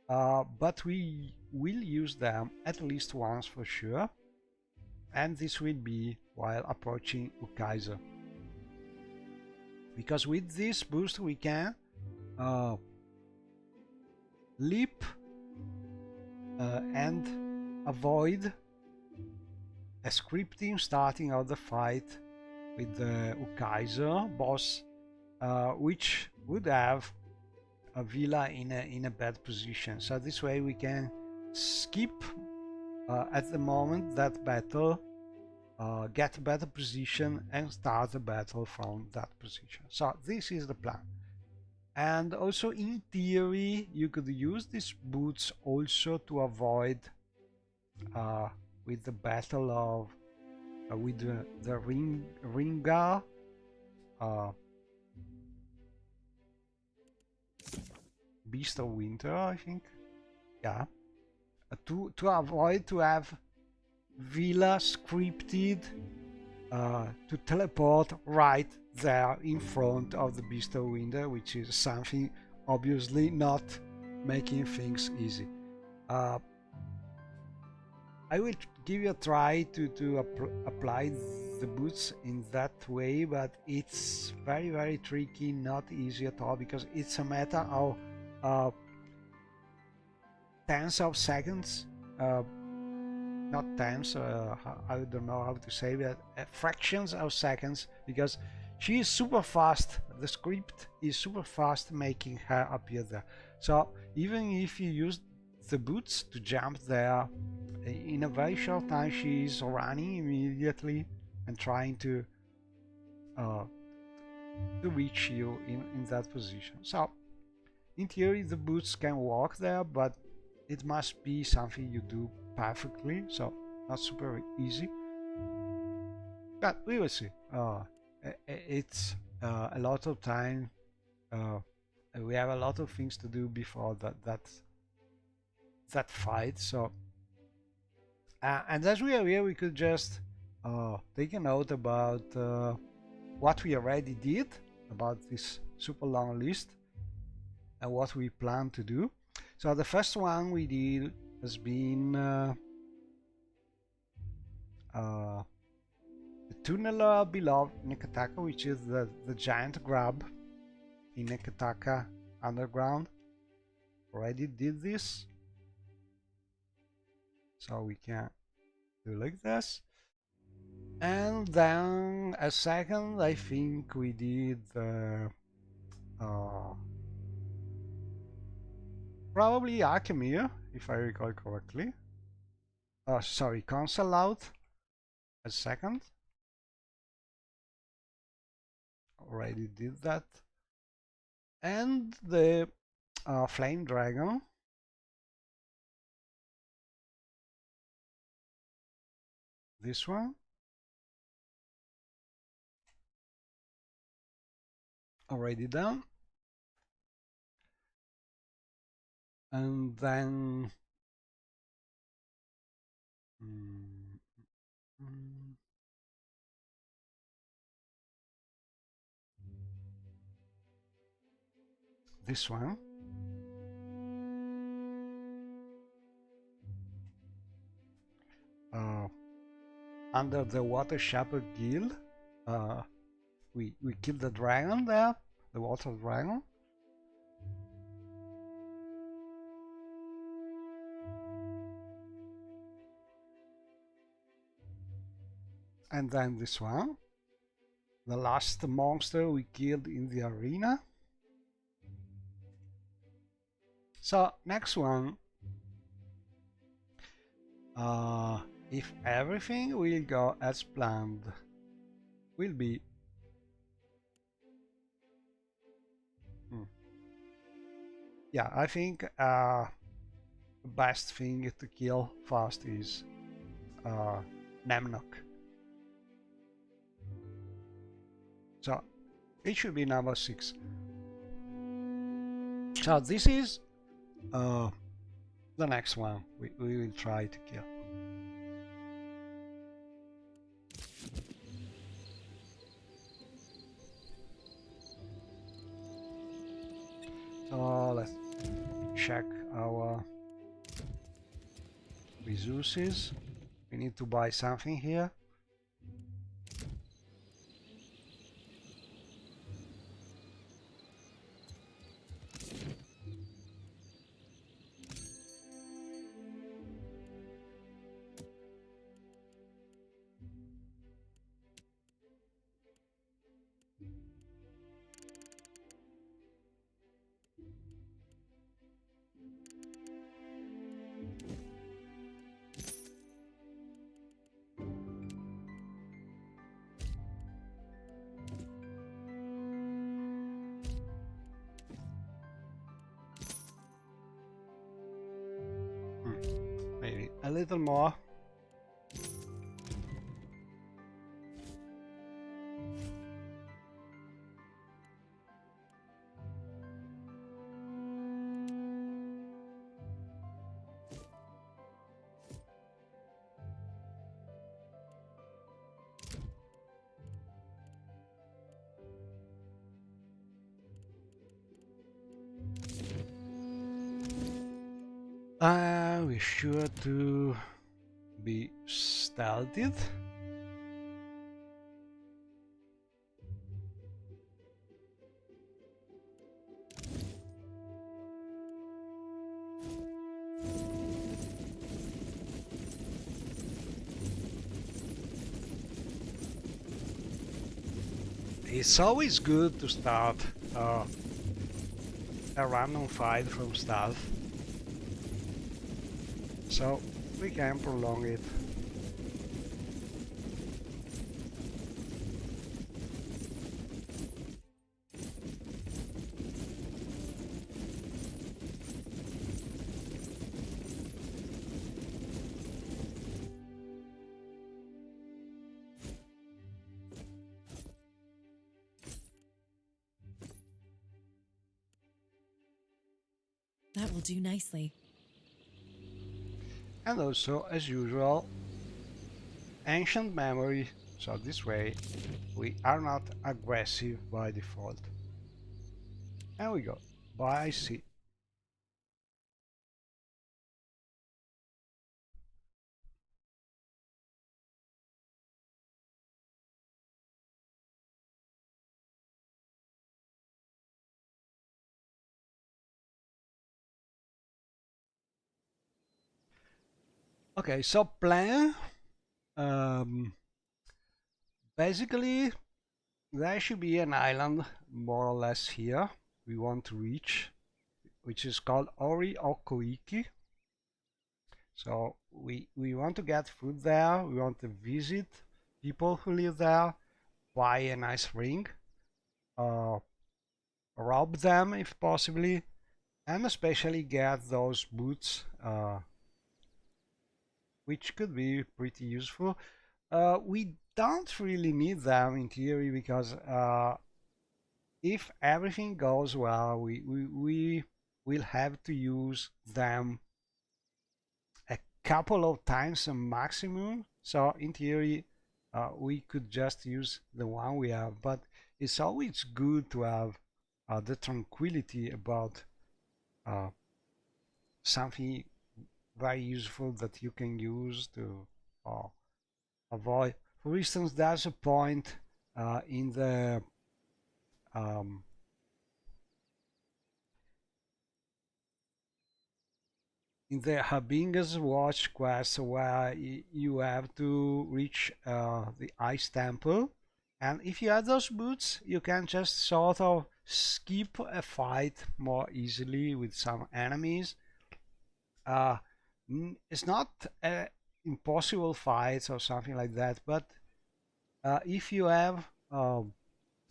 but we will use them at least once for sure, and this will be while approaching Ukaiser, because with this boost we can leap and avoid a scripting starting of the fight with the Ukaiser boss, which would have a Villa in a bad position. So this way we can skip at the moment that battle, get a better position and start the battle from that position. So this is the plan. And also in theory you could use these boots also to avoid with the battle of with the Ringar Beast of Winter, I think. Yeah. To avoid to have Villa scripted to teleport right there in front of the Beast of Winter, which is something obviously not making things easy. I will give you a try to apply the boots in that way, but it's very tricky, not easy at all, because it's a matter of tens of seconds, not tens, I don't know how to say that, fractions of seconds, because she is super fast. The script is super fast making her appear there. So even if you use the boots to jump there, in a very short time she is running immediately and trying to reach you in that position. So in theory the boots can walk there, but it must be something you do perfectly, so not super easy, but we will see. It's a lot of time, we have a lot of things to do before that fight, so And as we are here, we could just take a note about what we already did about this super long list and what we plan to do. So the first one we did has been the tunneler below Neketaka, which is the giant grab in Neketaka underground. Already did this, so we can do like this. And then a second, I think we did probably Akemir, if I recall correctly. Sorry, console out. A second. Already did that. And the Flame Dragon. This one. Already done. And then this one. Under the Water Shepherd Guild, we killed the dragon there, the water dragon. And then this one, the last monster we killed in the arena. So next one, if everything will go as planned, will be yeah, I think the best thing to kill first is Nemnok. So it should be number 6. So this is the next one we will try to kill. So let's check our resources. We need to buy something here. Maybe a little more. We're sure to be stealthed. It's always good to start a random fight from stealth, so we can prolong it. That will do nicely. And also, as usual, ancient memory, so this way we are not aggressive by default. And we go by sea. Okay, so plan. Basically, there should be an island more or less here we want to reach, which is called Ori-O-Koiki. So we want to get food there, we want to visit people who live there, buy a nice ring, rob them if possibly, and especially get those boots, which could be pretty useful. We don't really need them in theory because if everything goes well, we will have to use them a couple of times a maximum. So in theory, we could just use the one we have, but it's always good to have the tranquility about something very useful that you can use to avoid. For instance, there's a point in the um, Habinga's Watch quest where you have to reach the Ice Temple, and if you have those boots, you can just sort of skip a fight more easily with some enemies. It's not an impossible fight or something like that, but if you have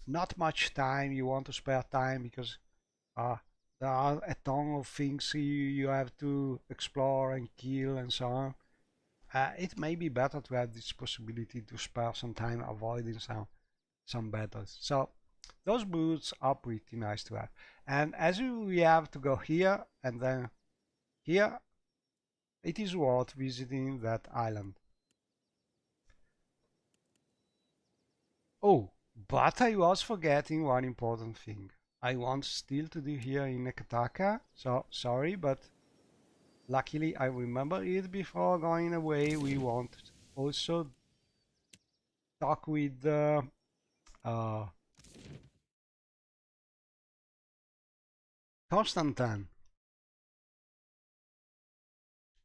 not much time, you want to spare time because there are a ton of things you have to explore and kill and so on. It may be better to have this possibility to spare some time avoiding some battles. So those boots are pretty nice to have. And as we have to go here and then here, it is worth visiting that island. Oh, but I was forgetting one important thing. I want still to do here in Neketaka, so sorry, but luckily I remember it before going away. We want also talk with Constantin.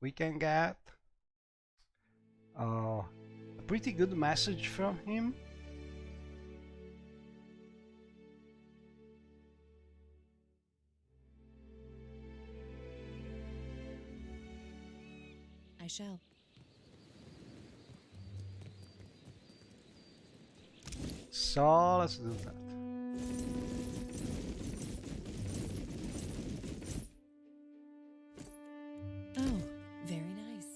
We can get a pretty good message from him. I shall. So let's do that. Oh, very nice.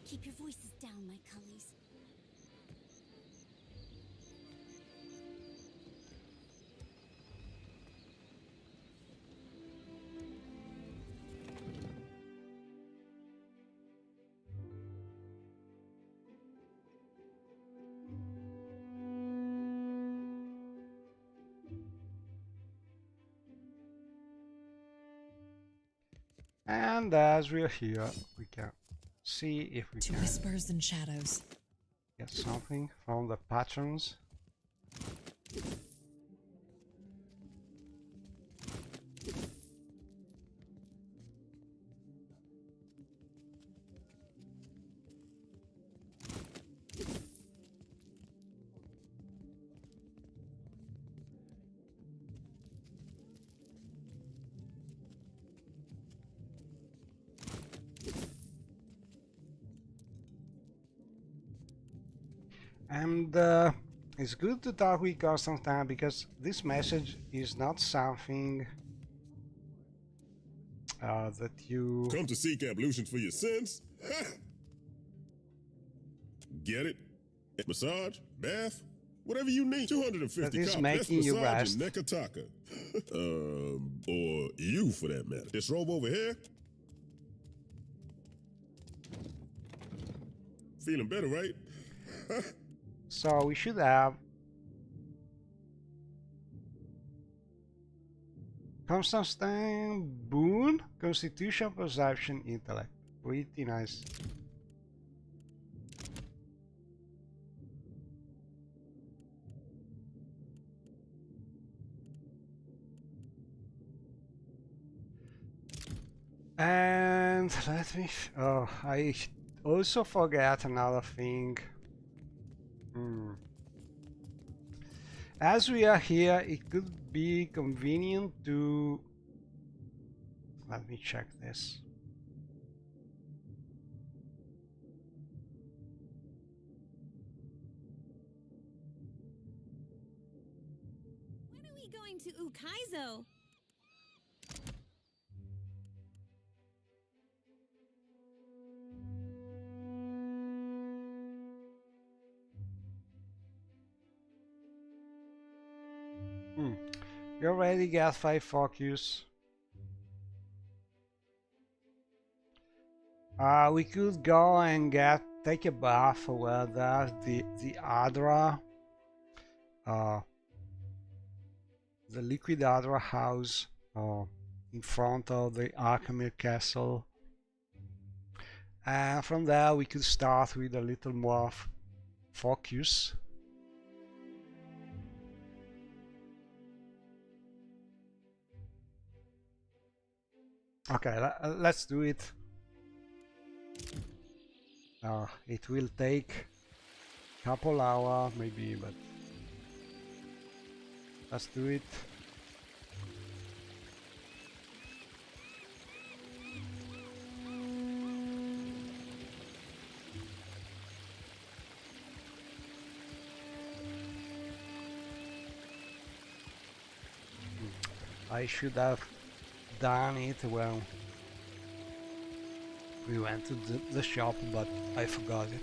Keep your voices down, my cullies. And as we're here, we can see if we To can whispers and shadows. get something from the patrons. And it's good to talk with Constantine because this message is not something that you... Come to seek ablutions for your sins? Get it? Massage? Bath? Whatever you need. 250 That is cop. making Best you massage rest. in Neketaka. Or you for that matter. This robe over here? Feeling better, right? So we should have Constantine, Boon, Constitution, Perception, Intellect. Pretty nice. And let me... Oh, I also forgot another thing. As we are here, it could be convenient to... Let me check this. When are we going to Ukaizo? You already got 5 focus. We could go and take a bath where there's the Adra, the liquid Adra house in front of the Arkham Castle. And from there we could start with a little more focus. Okay, let's do it. It will take a couple hours maybe, but let's do it. I should have done it when we went to the shop, but I forgot it.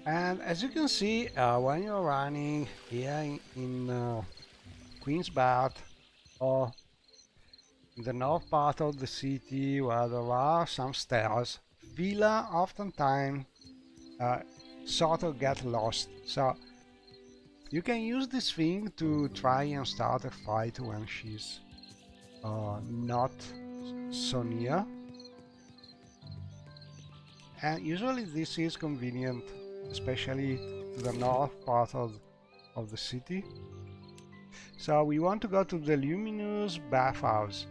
And as you can see, when you're running here in Queen's Bath or in the north part of the city where there are some stairs, Villa oftentimes sort of get lost. So you can use this thing to try and start a fight when she's not so near. And usually this is convenient, especially to the north part of the city. So we want to go to the Luminous Bathhouse.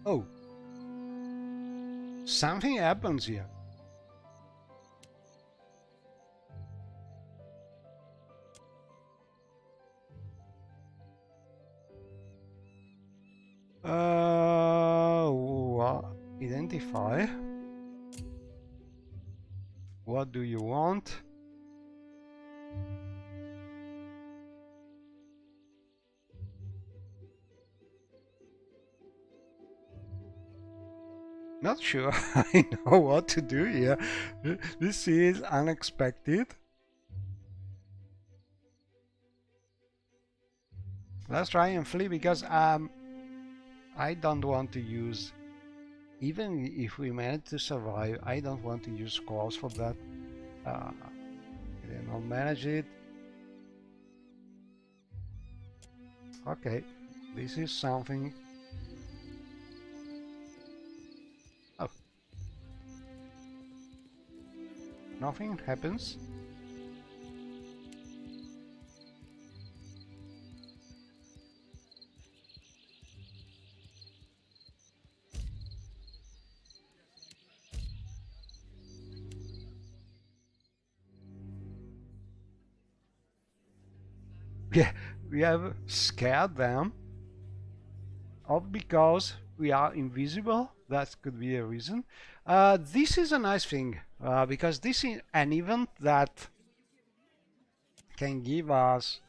Oh, something happens here. What? Identify. What do you want? Not sure I know what to do here. This is unexpected. Let's try and flee because I don't want to use, even if we manage to survive, I don't want to use scores for that. I did not manage it. Okay, this is something. Oh, nothing happens. we have scared them, or because we are invisible. That could be a reason. This is a nice thing, because this is an event that can give us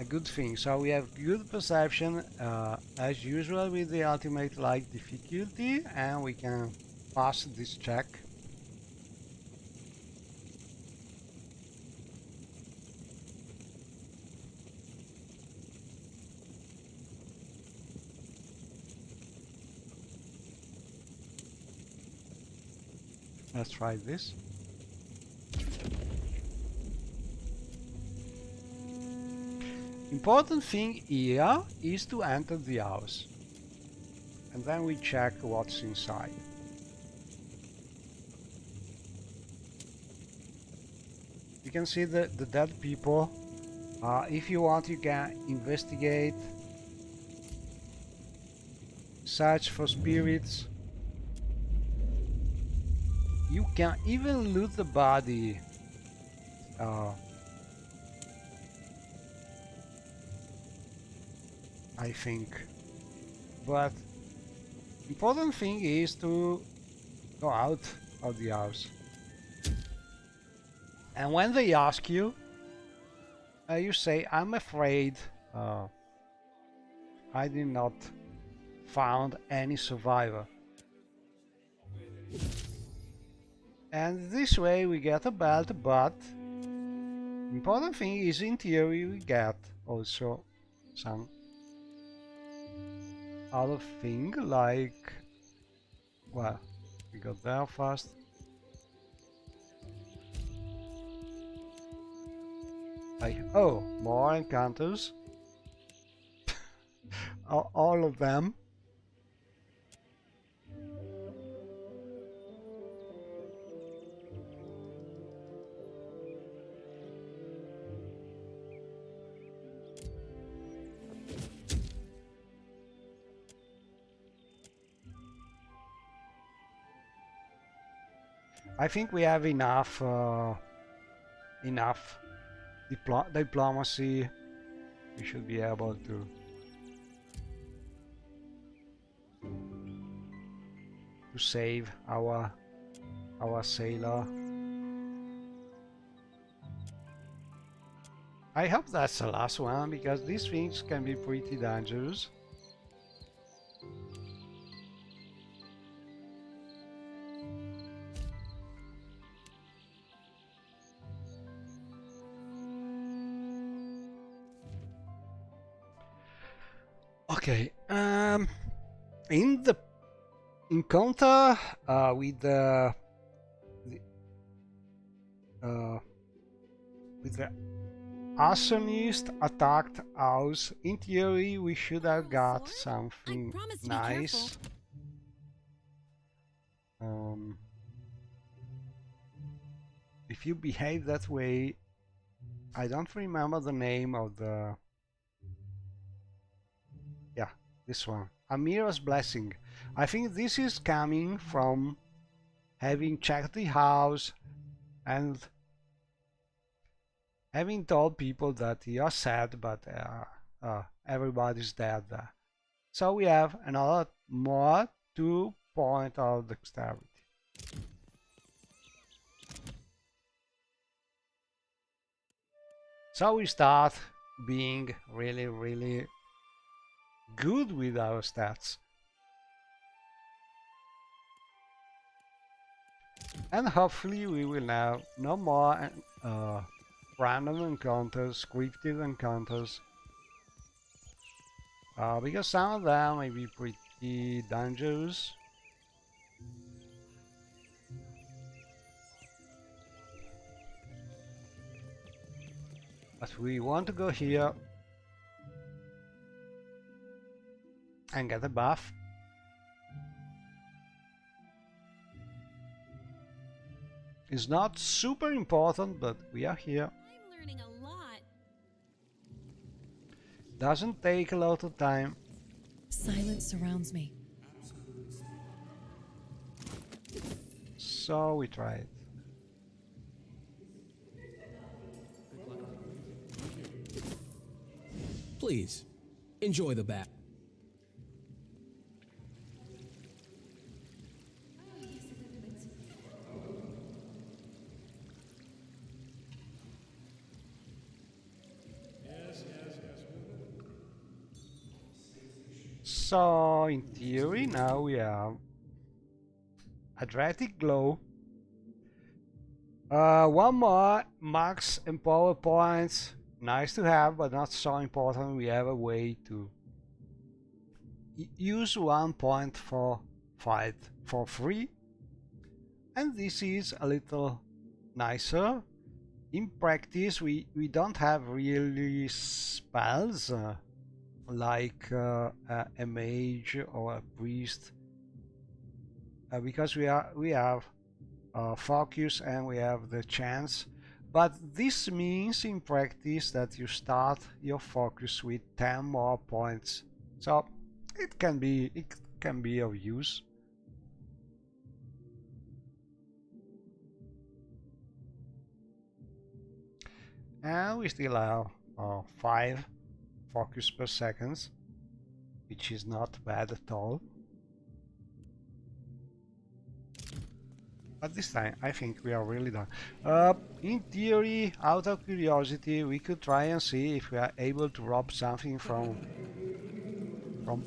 a good thing. So we have good perception as usual with the ultimate light difficulty, and we can pass this check. Let's try this. Important thing here is to enter the house, and then we check what's inside. You can see the dead people. If you want, you can investigate, search for spirits. You can even loot the body. I think. But important thing is to go out of the house. And when they ask you, you say, I'm afraid I did not found any survivor. And this way we get a belt, but important thing is in theory we get also some other thing, like, well, we got there first. Like, oh, more encounters. All of them. I think we have enough diplomacy. We should be able to save our sailor. I hope that's the last one, because these things can be pretty dangerous. Okay, in the encounter with the arsonist attacked house, in theory we should have got something nice. If you behave that way, I don't remember the name of the... Yeah, this one. Amira's Blessing. I think this is coming from having checked the house and having told people that you are sad, but everybody's dead there. So we have another more 2 point of dexterity. So we start being really good with our stats. And hopefully we will have no more random encounters, scripted encounters. Because some of them may be pretty dangerous. But we want to go here and get a buff. It's not super important, but we are here. I'm learning a lot. Doesn't take a lot of time. Silence surrounds me. So we try it. Please, enjoy the bath. So in theory now we have Adriatic Glow. One more max empower points. Nice to have, but not so important. We have a way to use 1 point for fight for free, and this is a little nicer. In practice, we don't have really spells like a mage or a priest, because we have focus and we have the chance. But this means in practice that you start your focus with 10 more points, so it can be of use. And we still have 5 focus per second, which is not bad at all. But this time I think we are really done. In theory, out of curiosity, we could try and see if we are able to rob something from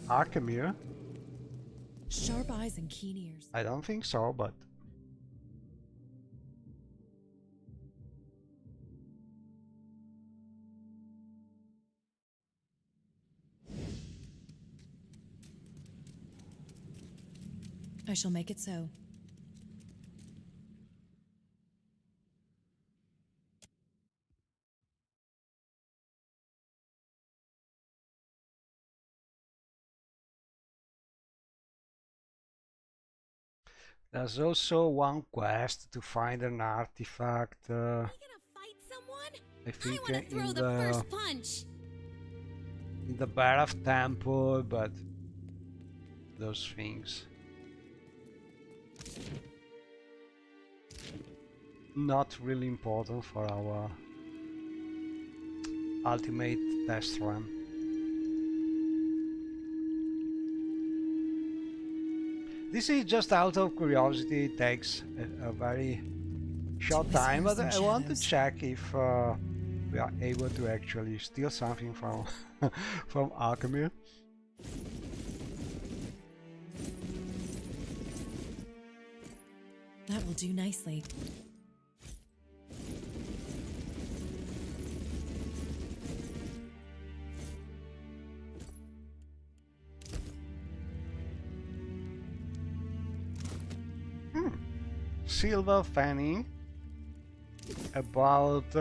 Arkemir. Sharp eyes and keen ears. I don't think so, but I shall make it so. there's also one quest to find an artifact. Are you gonna fight someone? I think I want to throw the first punch. in the Barath Temple, but those things not really important for our ultimate test run. This is just out of curiosity. It takes a very short time, but I want to check if we are able to actually steal something from from Arkemir. That will do nicely. Silver fanning, about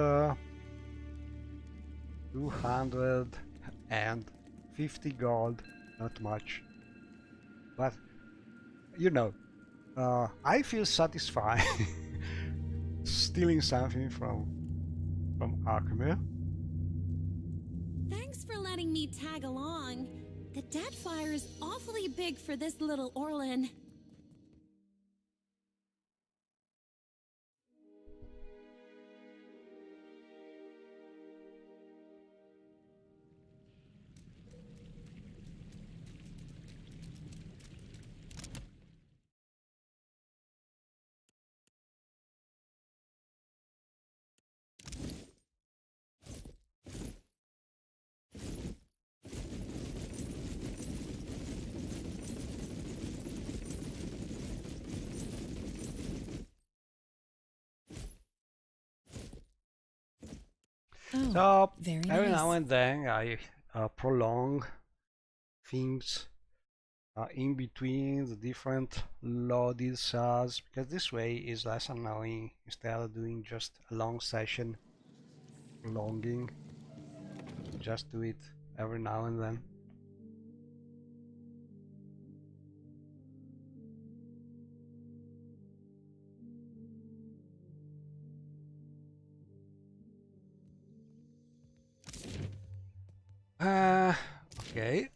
250 gold, not much, but you know, I feel satisfied stealing something from Arkemir. Thanks for letting me tag along. The Deadfire is awfully big for this little Orlin. So Very every nice. now and then I prolong things in between the different loaded cells, because this way is less annoying instead of doing just a long session prolonging. Just do it every now and then. Okay.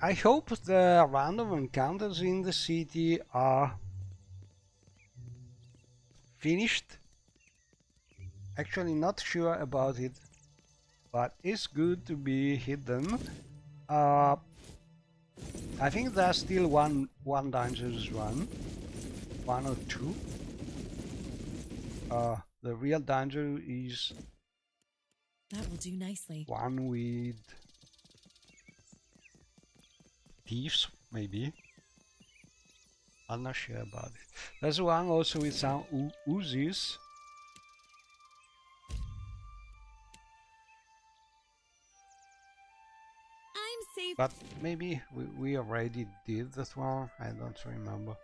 I hope the random encounters in the city are finished. Actually, not sure about it. but it's good to be hidden. I think there's still one dangerous one or two. The real danger is That will do nicely. one with thieves, maybe. I'm not sure about it. There's one also with some Uzis. I'm safe. But maybe we already did that one. I don't remember.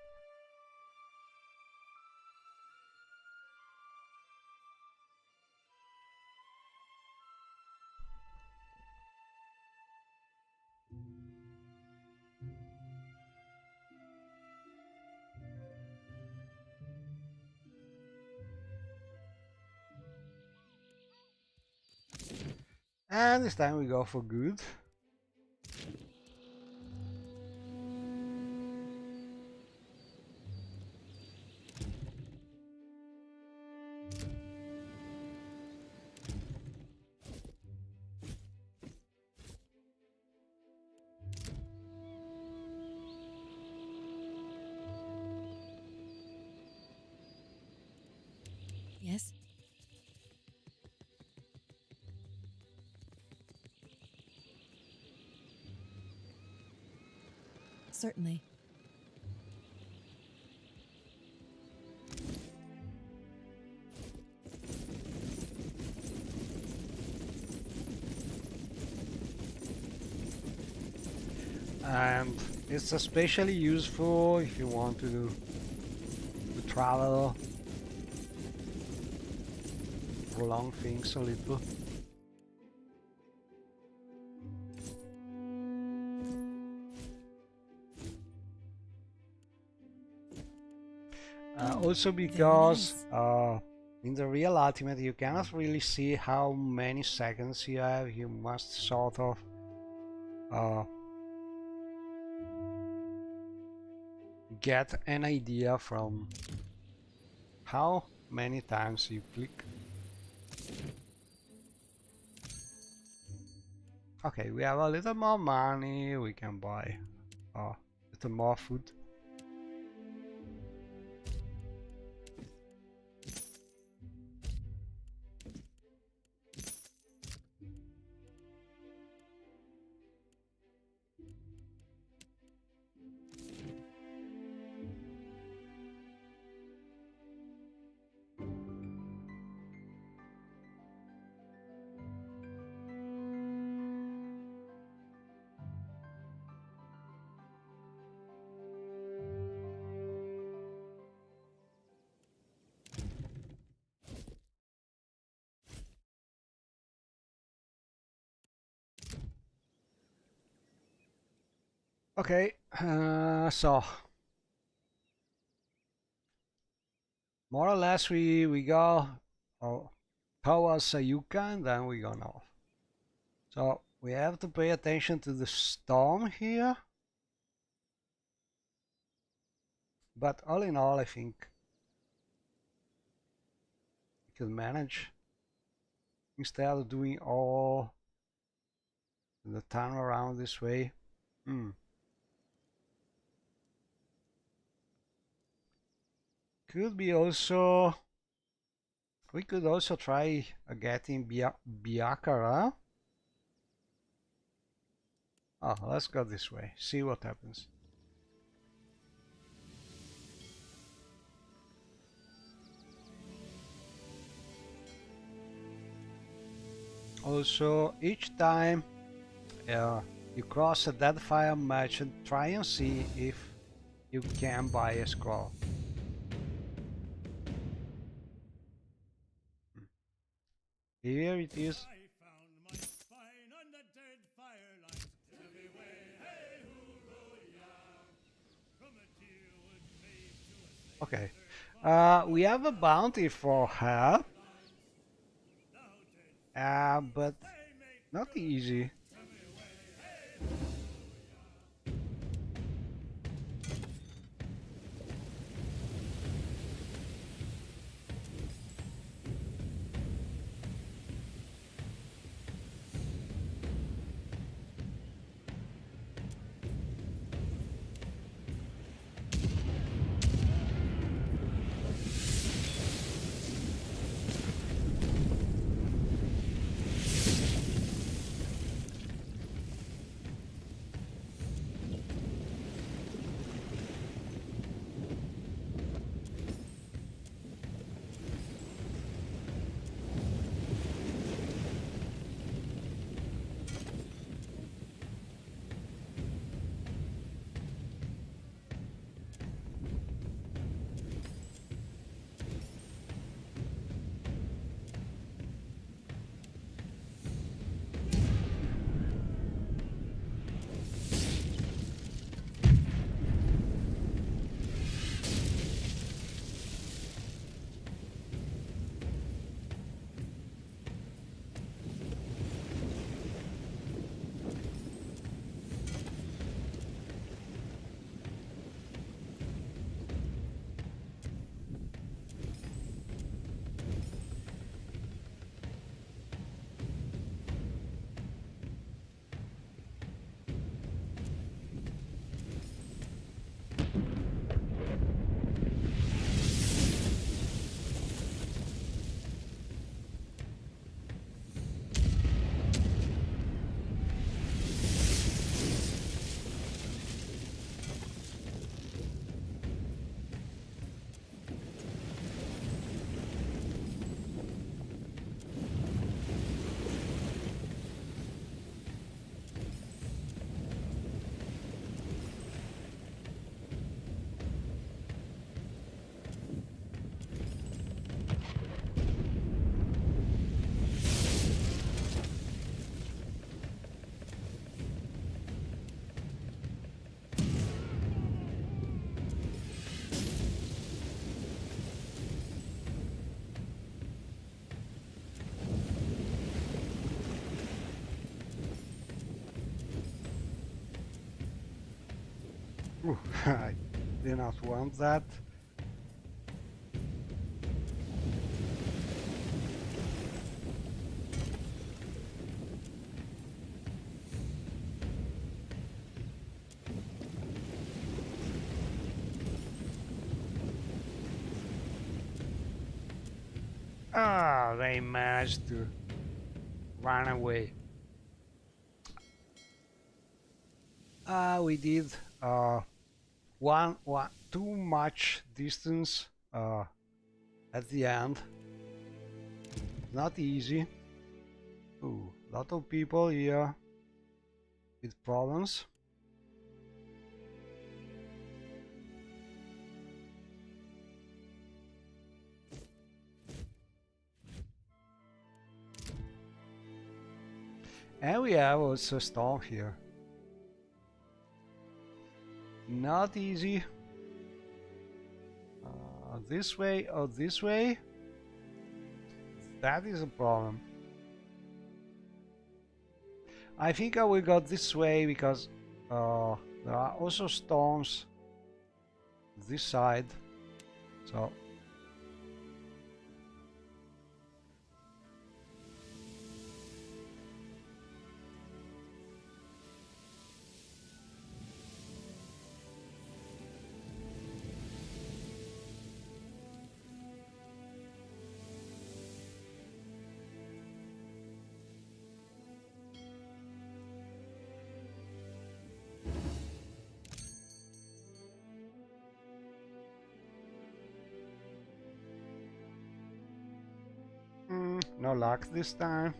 And this time we go for good. Yes? Certainly. And it's especially useful if you want to travel, prolong things a little. Also because in the real ultimate you cannot really see how many seconds you have. You must sort of get an idea from how many times you click. Okay, we have a little more money, we can buy a little more food. Okay, so more or less we go towards Sayuka and then we go north. So we have to pay attention to the storm here. But all in all, I think we could manage instead of doing all the time around this way. Could be also, we could also try getting Biakara. Oh, let's go this way, see what happens. Also, each time you cross a Deadfire merchant, try and see if you can buy a scroll. Here it is. Okay, we have a bounty for her, but not easy. do not want that. Ah, they managed to run away. We did too much distance at the end. Not easy. Ooh, lot of people here with problems. And we have also a storm here. Not easy. This way or this way? That is a problem. I think I will go this way because there are also storms this side. So no luck this time.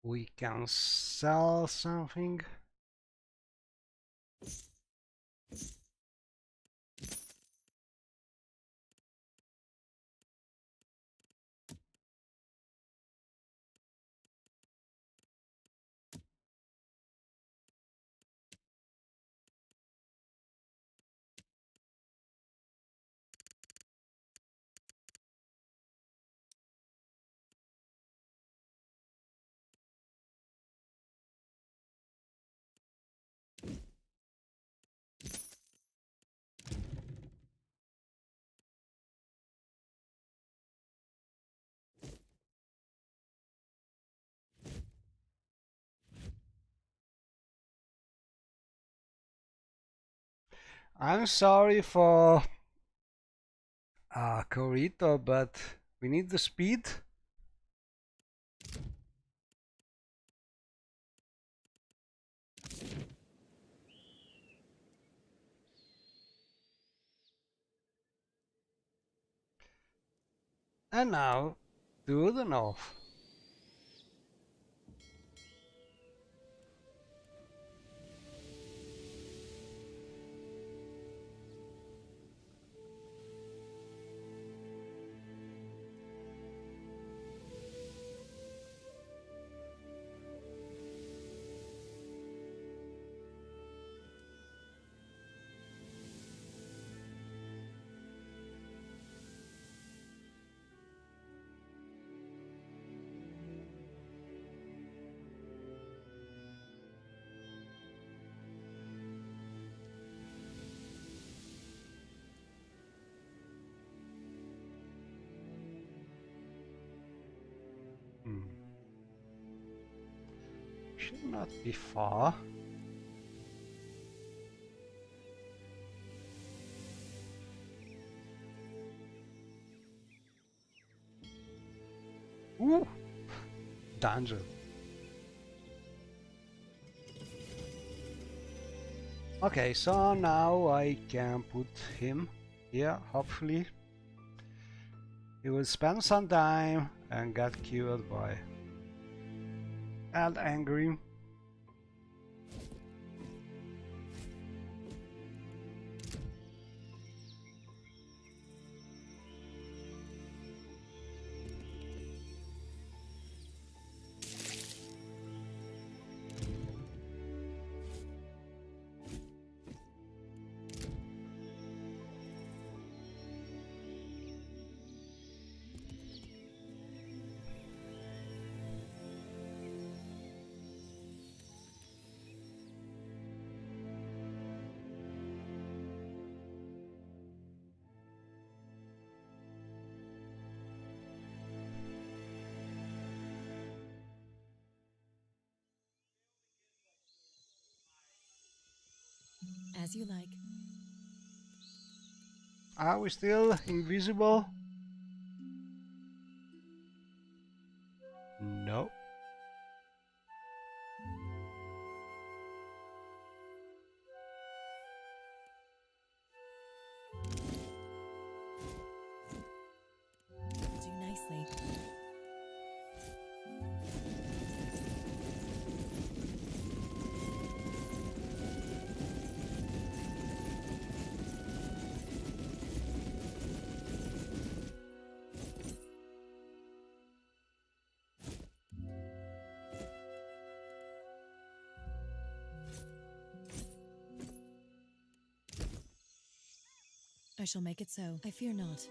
We can sell something. I'm sorry for Corito, but we need the speed. And now to the north. Should not be far. Ooh! Dungeon. Okay, so now I can put him here, hopefully. He will spend some time and get killed by and angry. As you like. Are we still invisible? No. Do nicely. I shall make it so. I fear not.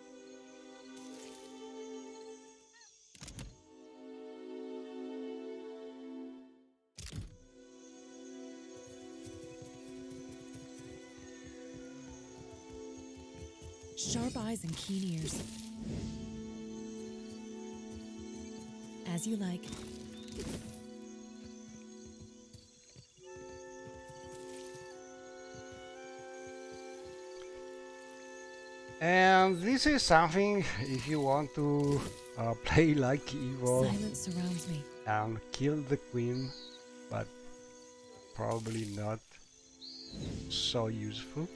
Sharp eyes and keen ears. As you like. And this is something if you want to play like evil Silence surrounds me. and kill the queen, but probably not so useful.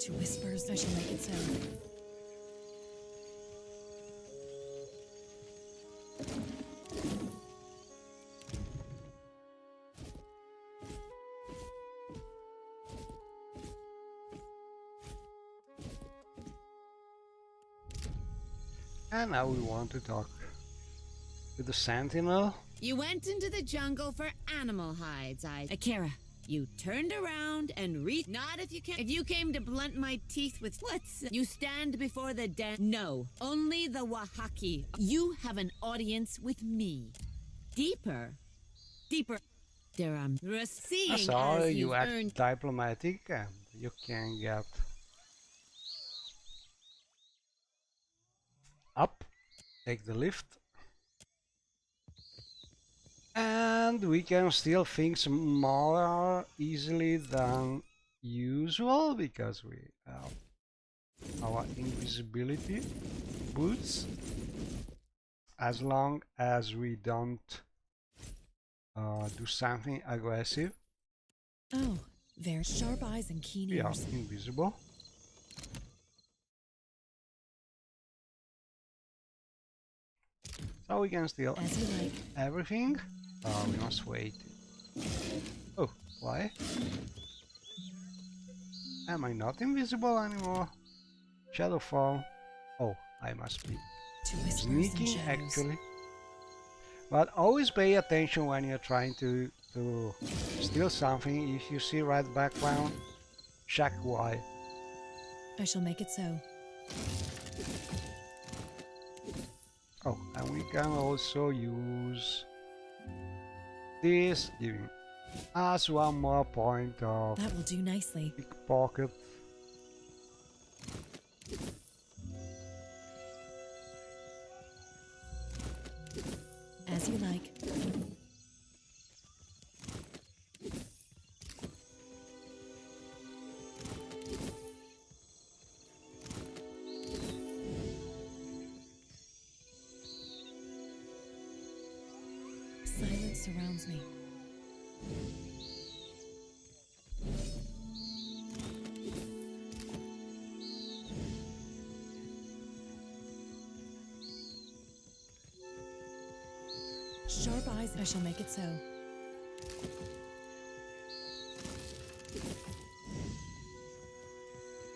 To whispers, I shall make it so. And now we want to talk with the sentinel. You went into the jungle for animal hides, Akira. You turned around and not if you came. If you came to blunt my teeth with slits, you stand before the dead. No, only the Wahaki. You have an audience with me. Deeper. There are seeing Sorry, as you you've act earned. diplomatic and you can get up, take the lift, and we can steal things more easily than usual because we have our invisibility boots, as long as we don't do something aggressive. Oh, very sharp eyes and keen We are ears. invisible. So we can steal As you like. everything. We must wait. Oh, why? Am I not invisible anymore? Shadow form. Oh, I must be To whispers and sneaking shadows. actually. But always pay attention when you're trying to steal something. If you see red background, check why. I shall make it so. Oh, and we can also use this, giving us one more point of That will do nicely. pickpocket. As you like. Silence surrounds me. Sharp eyes, I shall make it so.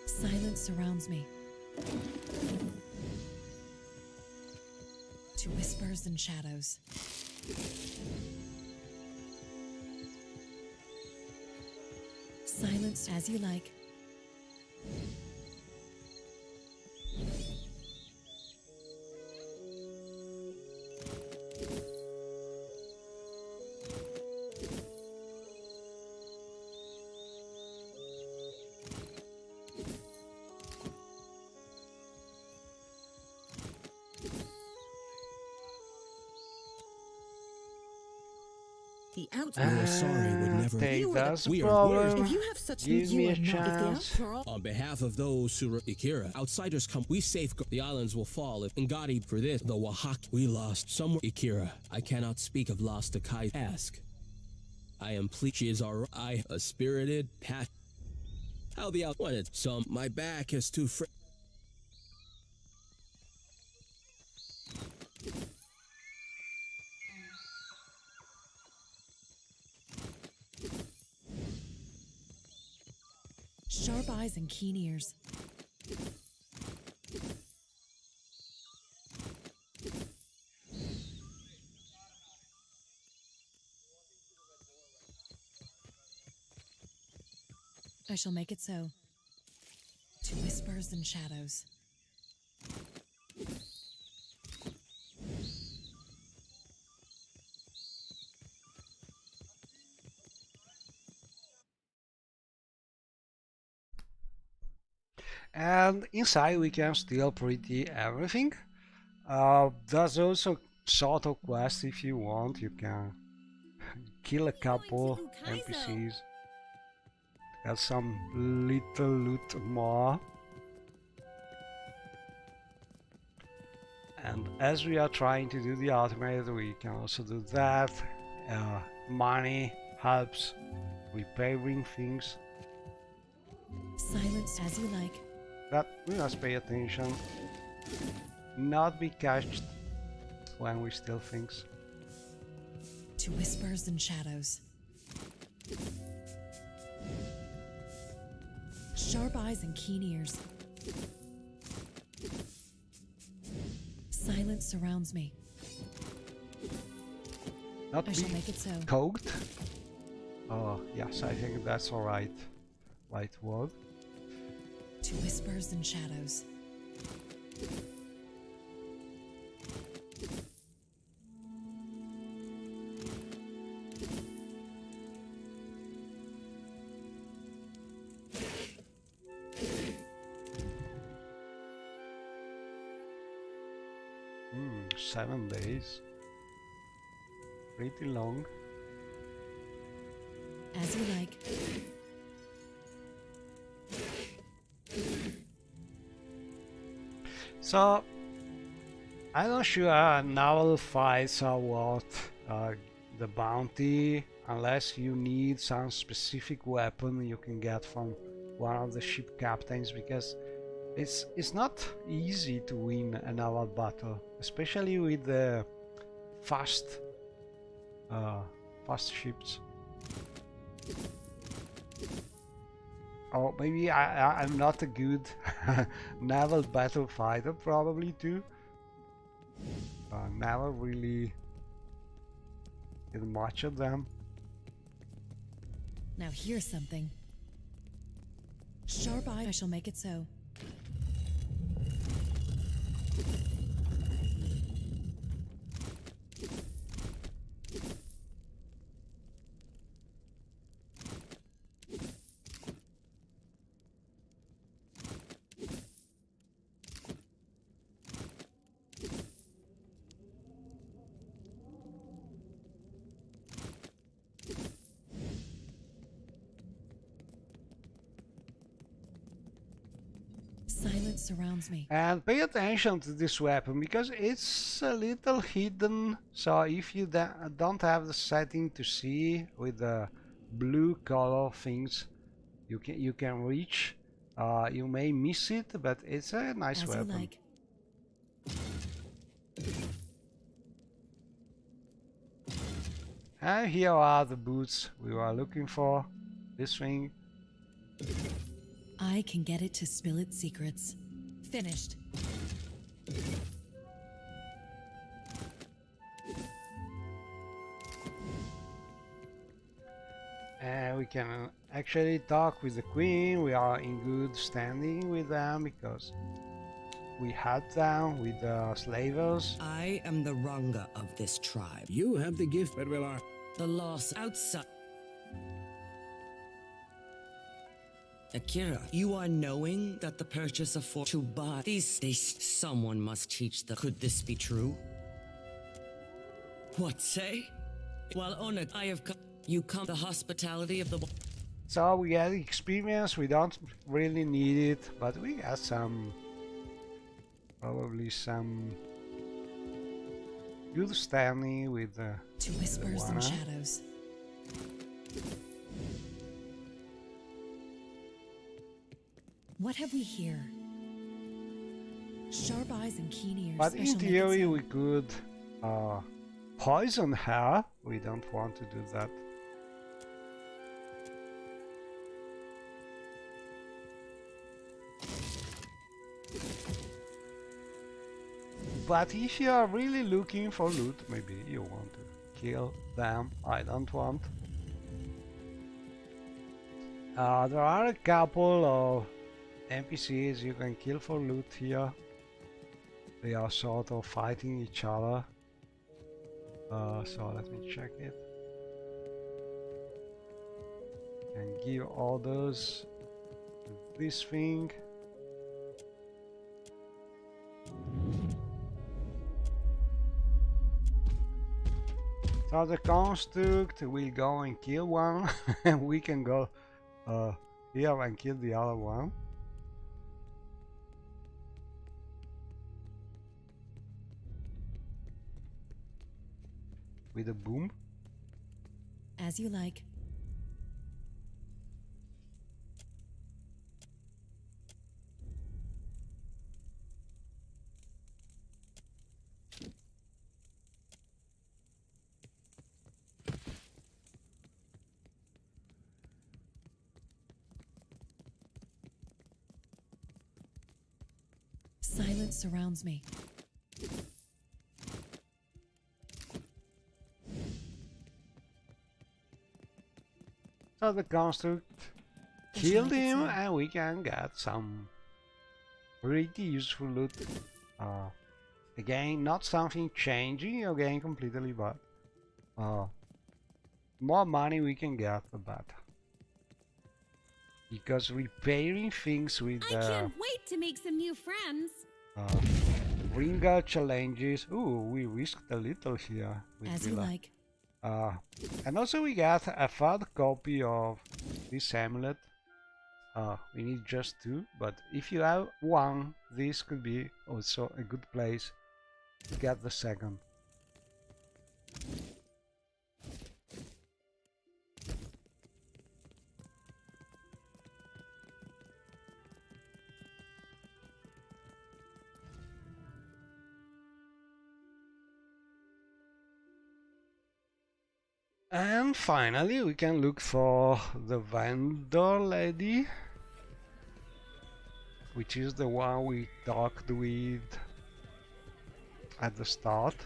Silence surrounds me. To whispers and shadows. Silence as you like. The out. We are sorry would never. Take that's we a are problem. If you have such Give me a If the chance. On behalf of those who Ikira, outsiders come. We safeguard the islands will fall if Ngati for this. The Wahak we lost somewhere. Ikira, I cannot speak of lost Akai. Ask. I am pleased. She is our a spirited pat. How the out wanted some. My back is too free. Sharp eyes and keen ears. I shall make it so. To whispers and shadows. And inside we can steal pretty everything. There's also sort of quest if you want. You can kill a couple NPCs. Get some little loot more. And as we are trying to do the ultimate, we can also do that. Money helps repairing things. Silence as you like. But we must pay attention. Not be catched when we steal things. To whispers and shadows. Sharp eyes and keen ears. Silence surrounds me. Not I be shall make it so. coked. Oh, yes, I think that's alright. Right word. To whispers and shadows. 7 days. Pretty long. As you like. So, I'm not sure naval fights are worth the bounty unless you need some specific weapon you can get from one of the ship captains, because it's not easy to win a naval battle, especially with the fast ships. Or maybe I'm not a good naval battle fighter, probably too. Never really did much of them. Now here's something. Sharp eye, I shall make it so. Silence surrounds me. And pay attention to this weapon because it's a little hidden. So if you don't have the setting to see with the blue color things, you can reach. You may miss it, but it's a nice As weapon. you like. And here are the boots we were looking for. This thing. I can get it to spill its secrets. Finished. And we can actually talk with the queen. We are in good standing with them because we helped them with the slavers. I am the Ranga of this tribe. You have the gift, but The loss outside. Akira, you are knowing that the purchase of to buy these someone must teach the. Could this be true? What say? While Ona, I have come. You come the hospitality of the. So we get experience, we don't really need it, but we got some, probably some good standing with to whispers and shadows. What have we here? Sharp eyes and keen ears. But in theory we could poison her. We don't want to do that. But if you are really looking for loot, maybe you want to kill them. I don't want. There are a couple of NPCs you can kill for loot here. They are sort of fighting each other. So let me check it. Can give orders to this thing. So the construct will go and kill one, and we can go here and kill the other one. With a boom. As you like. Silence surrounds me. So the construct killed him, and we can get some pretty useful loot. Again, not something changing your game completely, but more money we can get, the better. Because repairing things with I can't wait to make some new friends. ringer challenges. Ooh, we risked a little here with As Villa. you like. And also we got a third copy of this amulet. We need just 2, but if you have 1, this could be also a good place to get the second. And finally we can look for the vendor lady, which is the one we talked with at the start.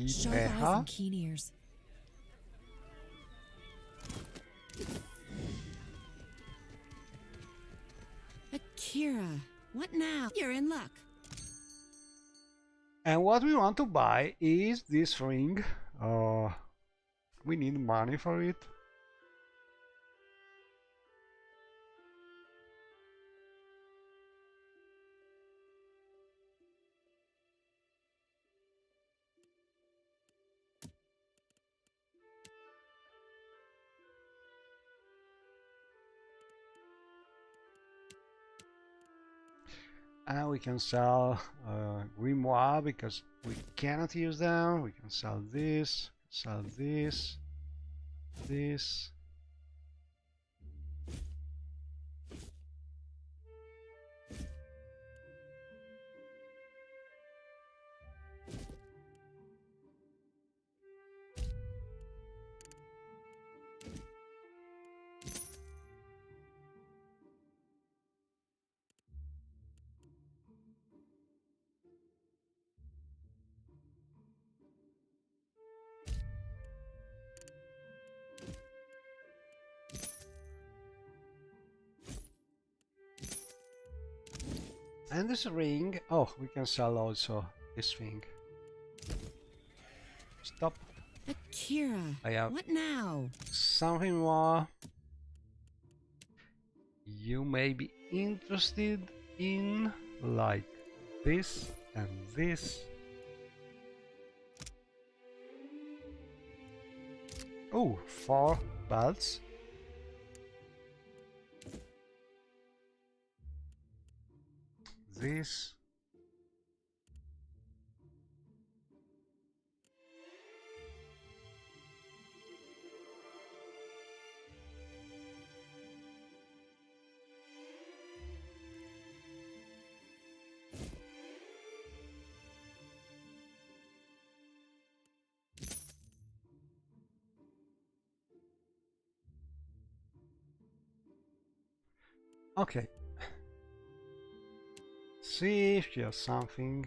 Sharp eyes and keen ears. Akira, what now? You're in luck. And what we want to buy is this ring. We need money for it. And we can sell grimoire because we cannot use them. We can sell this, this. And this ring, oh, we can sell also this thing. Stop. Akira, I have what now? something more you may be interested in, like this and this Oh, 4 belts. This. Okay. See if you have something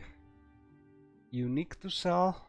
unique to sell.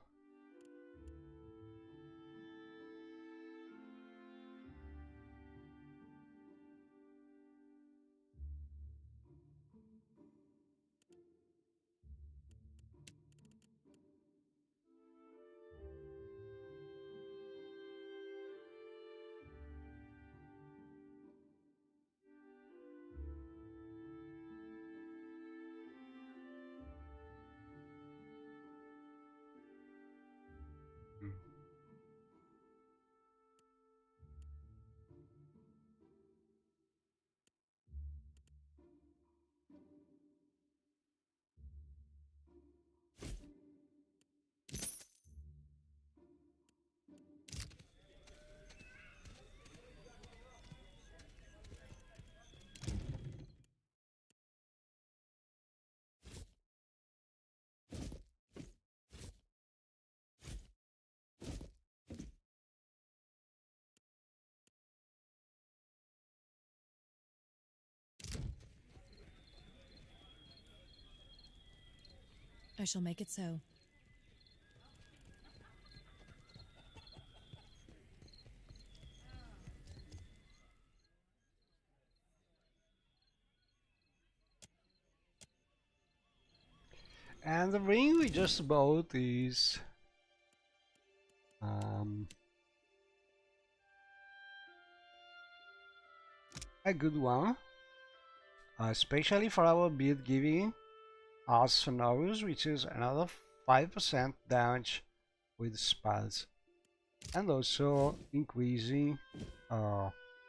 I shall make it so. And the ring we just bought is a good one, especially for our build, giving us Sonorous, which is another 5% damage with spells, and also increasing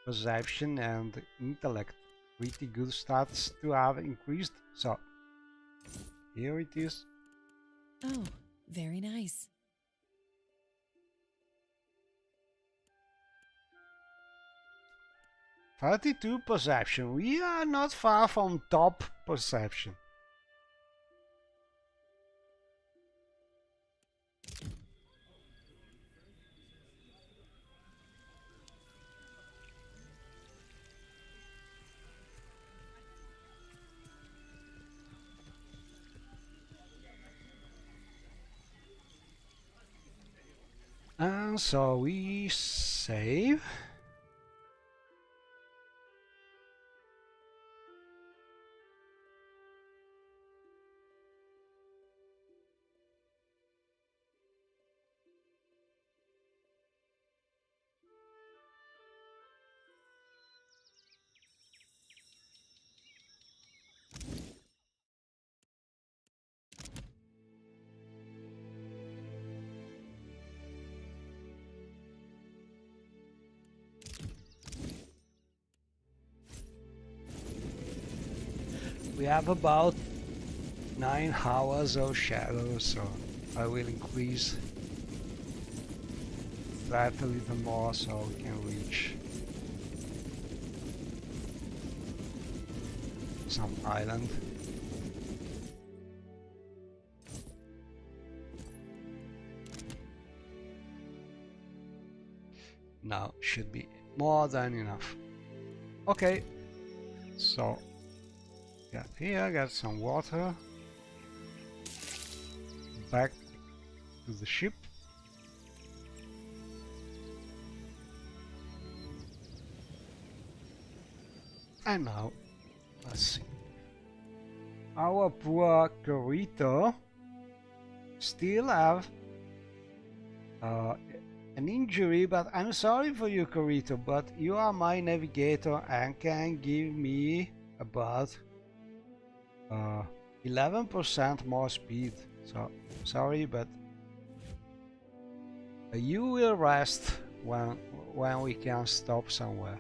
perception and intellect. Pretty good stats to have increased. So here it is. Oh, very nice. "32 perception. We are not far from top perception. And so we save. We have about 9 hours of shadow, so I will increase that a little more so we can reach some island. Now should be more than enough. Okay, so got here, got some water. Back to the ship. And now, let's see. Our poor Corito still have an injury, but I'm sorry for you, Corito, but you are my navigator and can give me about 11% more speed. So sorry, but you will rest when we can stop somewhere.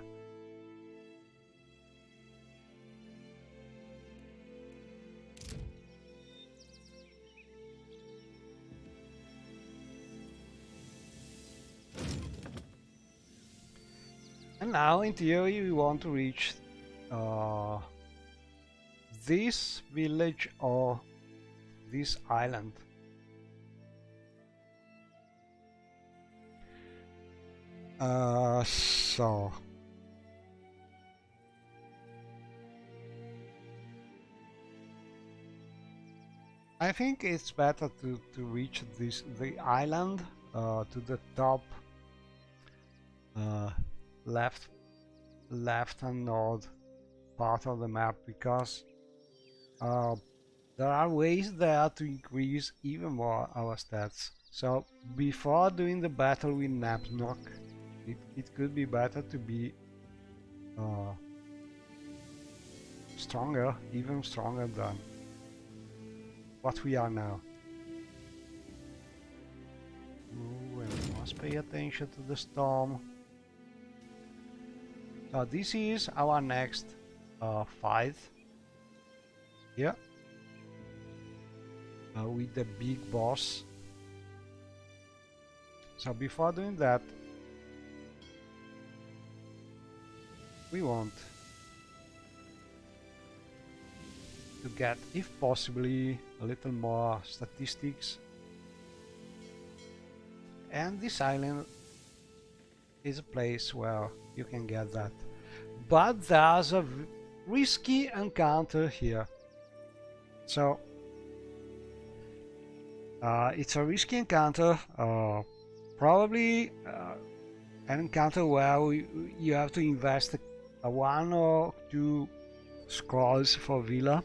And now, in theory, we want to reach this village or this island. So I think it's better to reach the island to the top left and north part of the map, because there are ways there to increase even more our stats. So before doing the battle with Napnok, it could be better to be stronger, even stronger than what we are now. Ooh, and we must pay attention to the storm. So this is our next fight here with the big boss. So before doing that, we want to get, if possibly, a little more statistics. And this island is a place where you can get that. But there's a risky encounter here. So it's a risky encounter, probably an encounter where you have to invest 1 or 2 scrolls for Villa.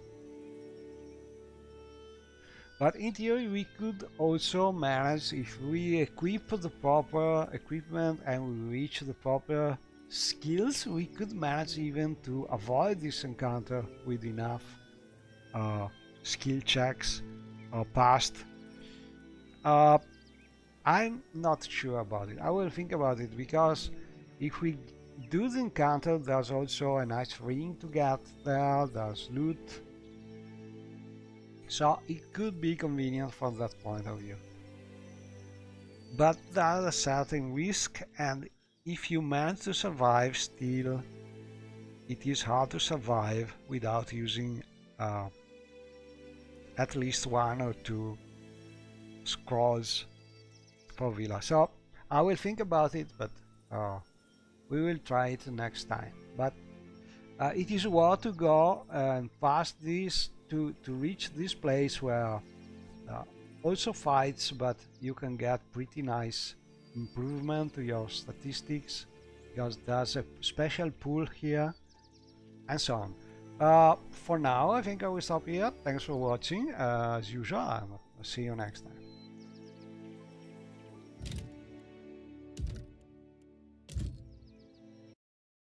But in theory we could also manage, if we equip the proper equipment and we reach the proper skills, we could manage even to avoid this encounter with enough skill checks passed. I'm not sure about it. I will think about it, because if we do the encounter, there's also a nice ring to get there, there's loot. So it could be convenient from that point of view. But there's a certain risk, and if you manage to survive, still it is hard to survive without using at least 1 or 2 scrolls for Villa. So I will think about it, but we will try it next time. But it is worth to go and pass this to reach this place where also fights, but you can get pretty nice improvement to your statistics, because there's a special pool here and so on. For now, I think I will stop here. Thanks for watching as usual, and I'll see you next time.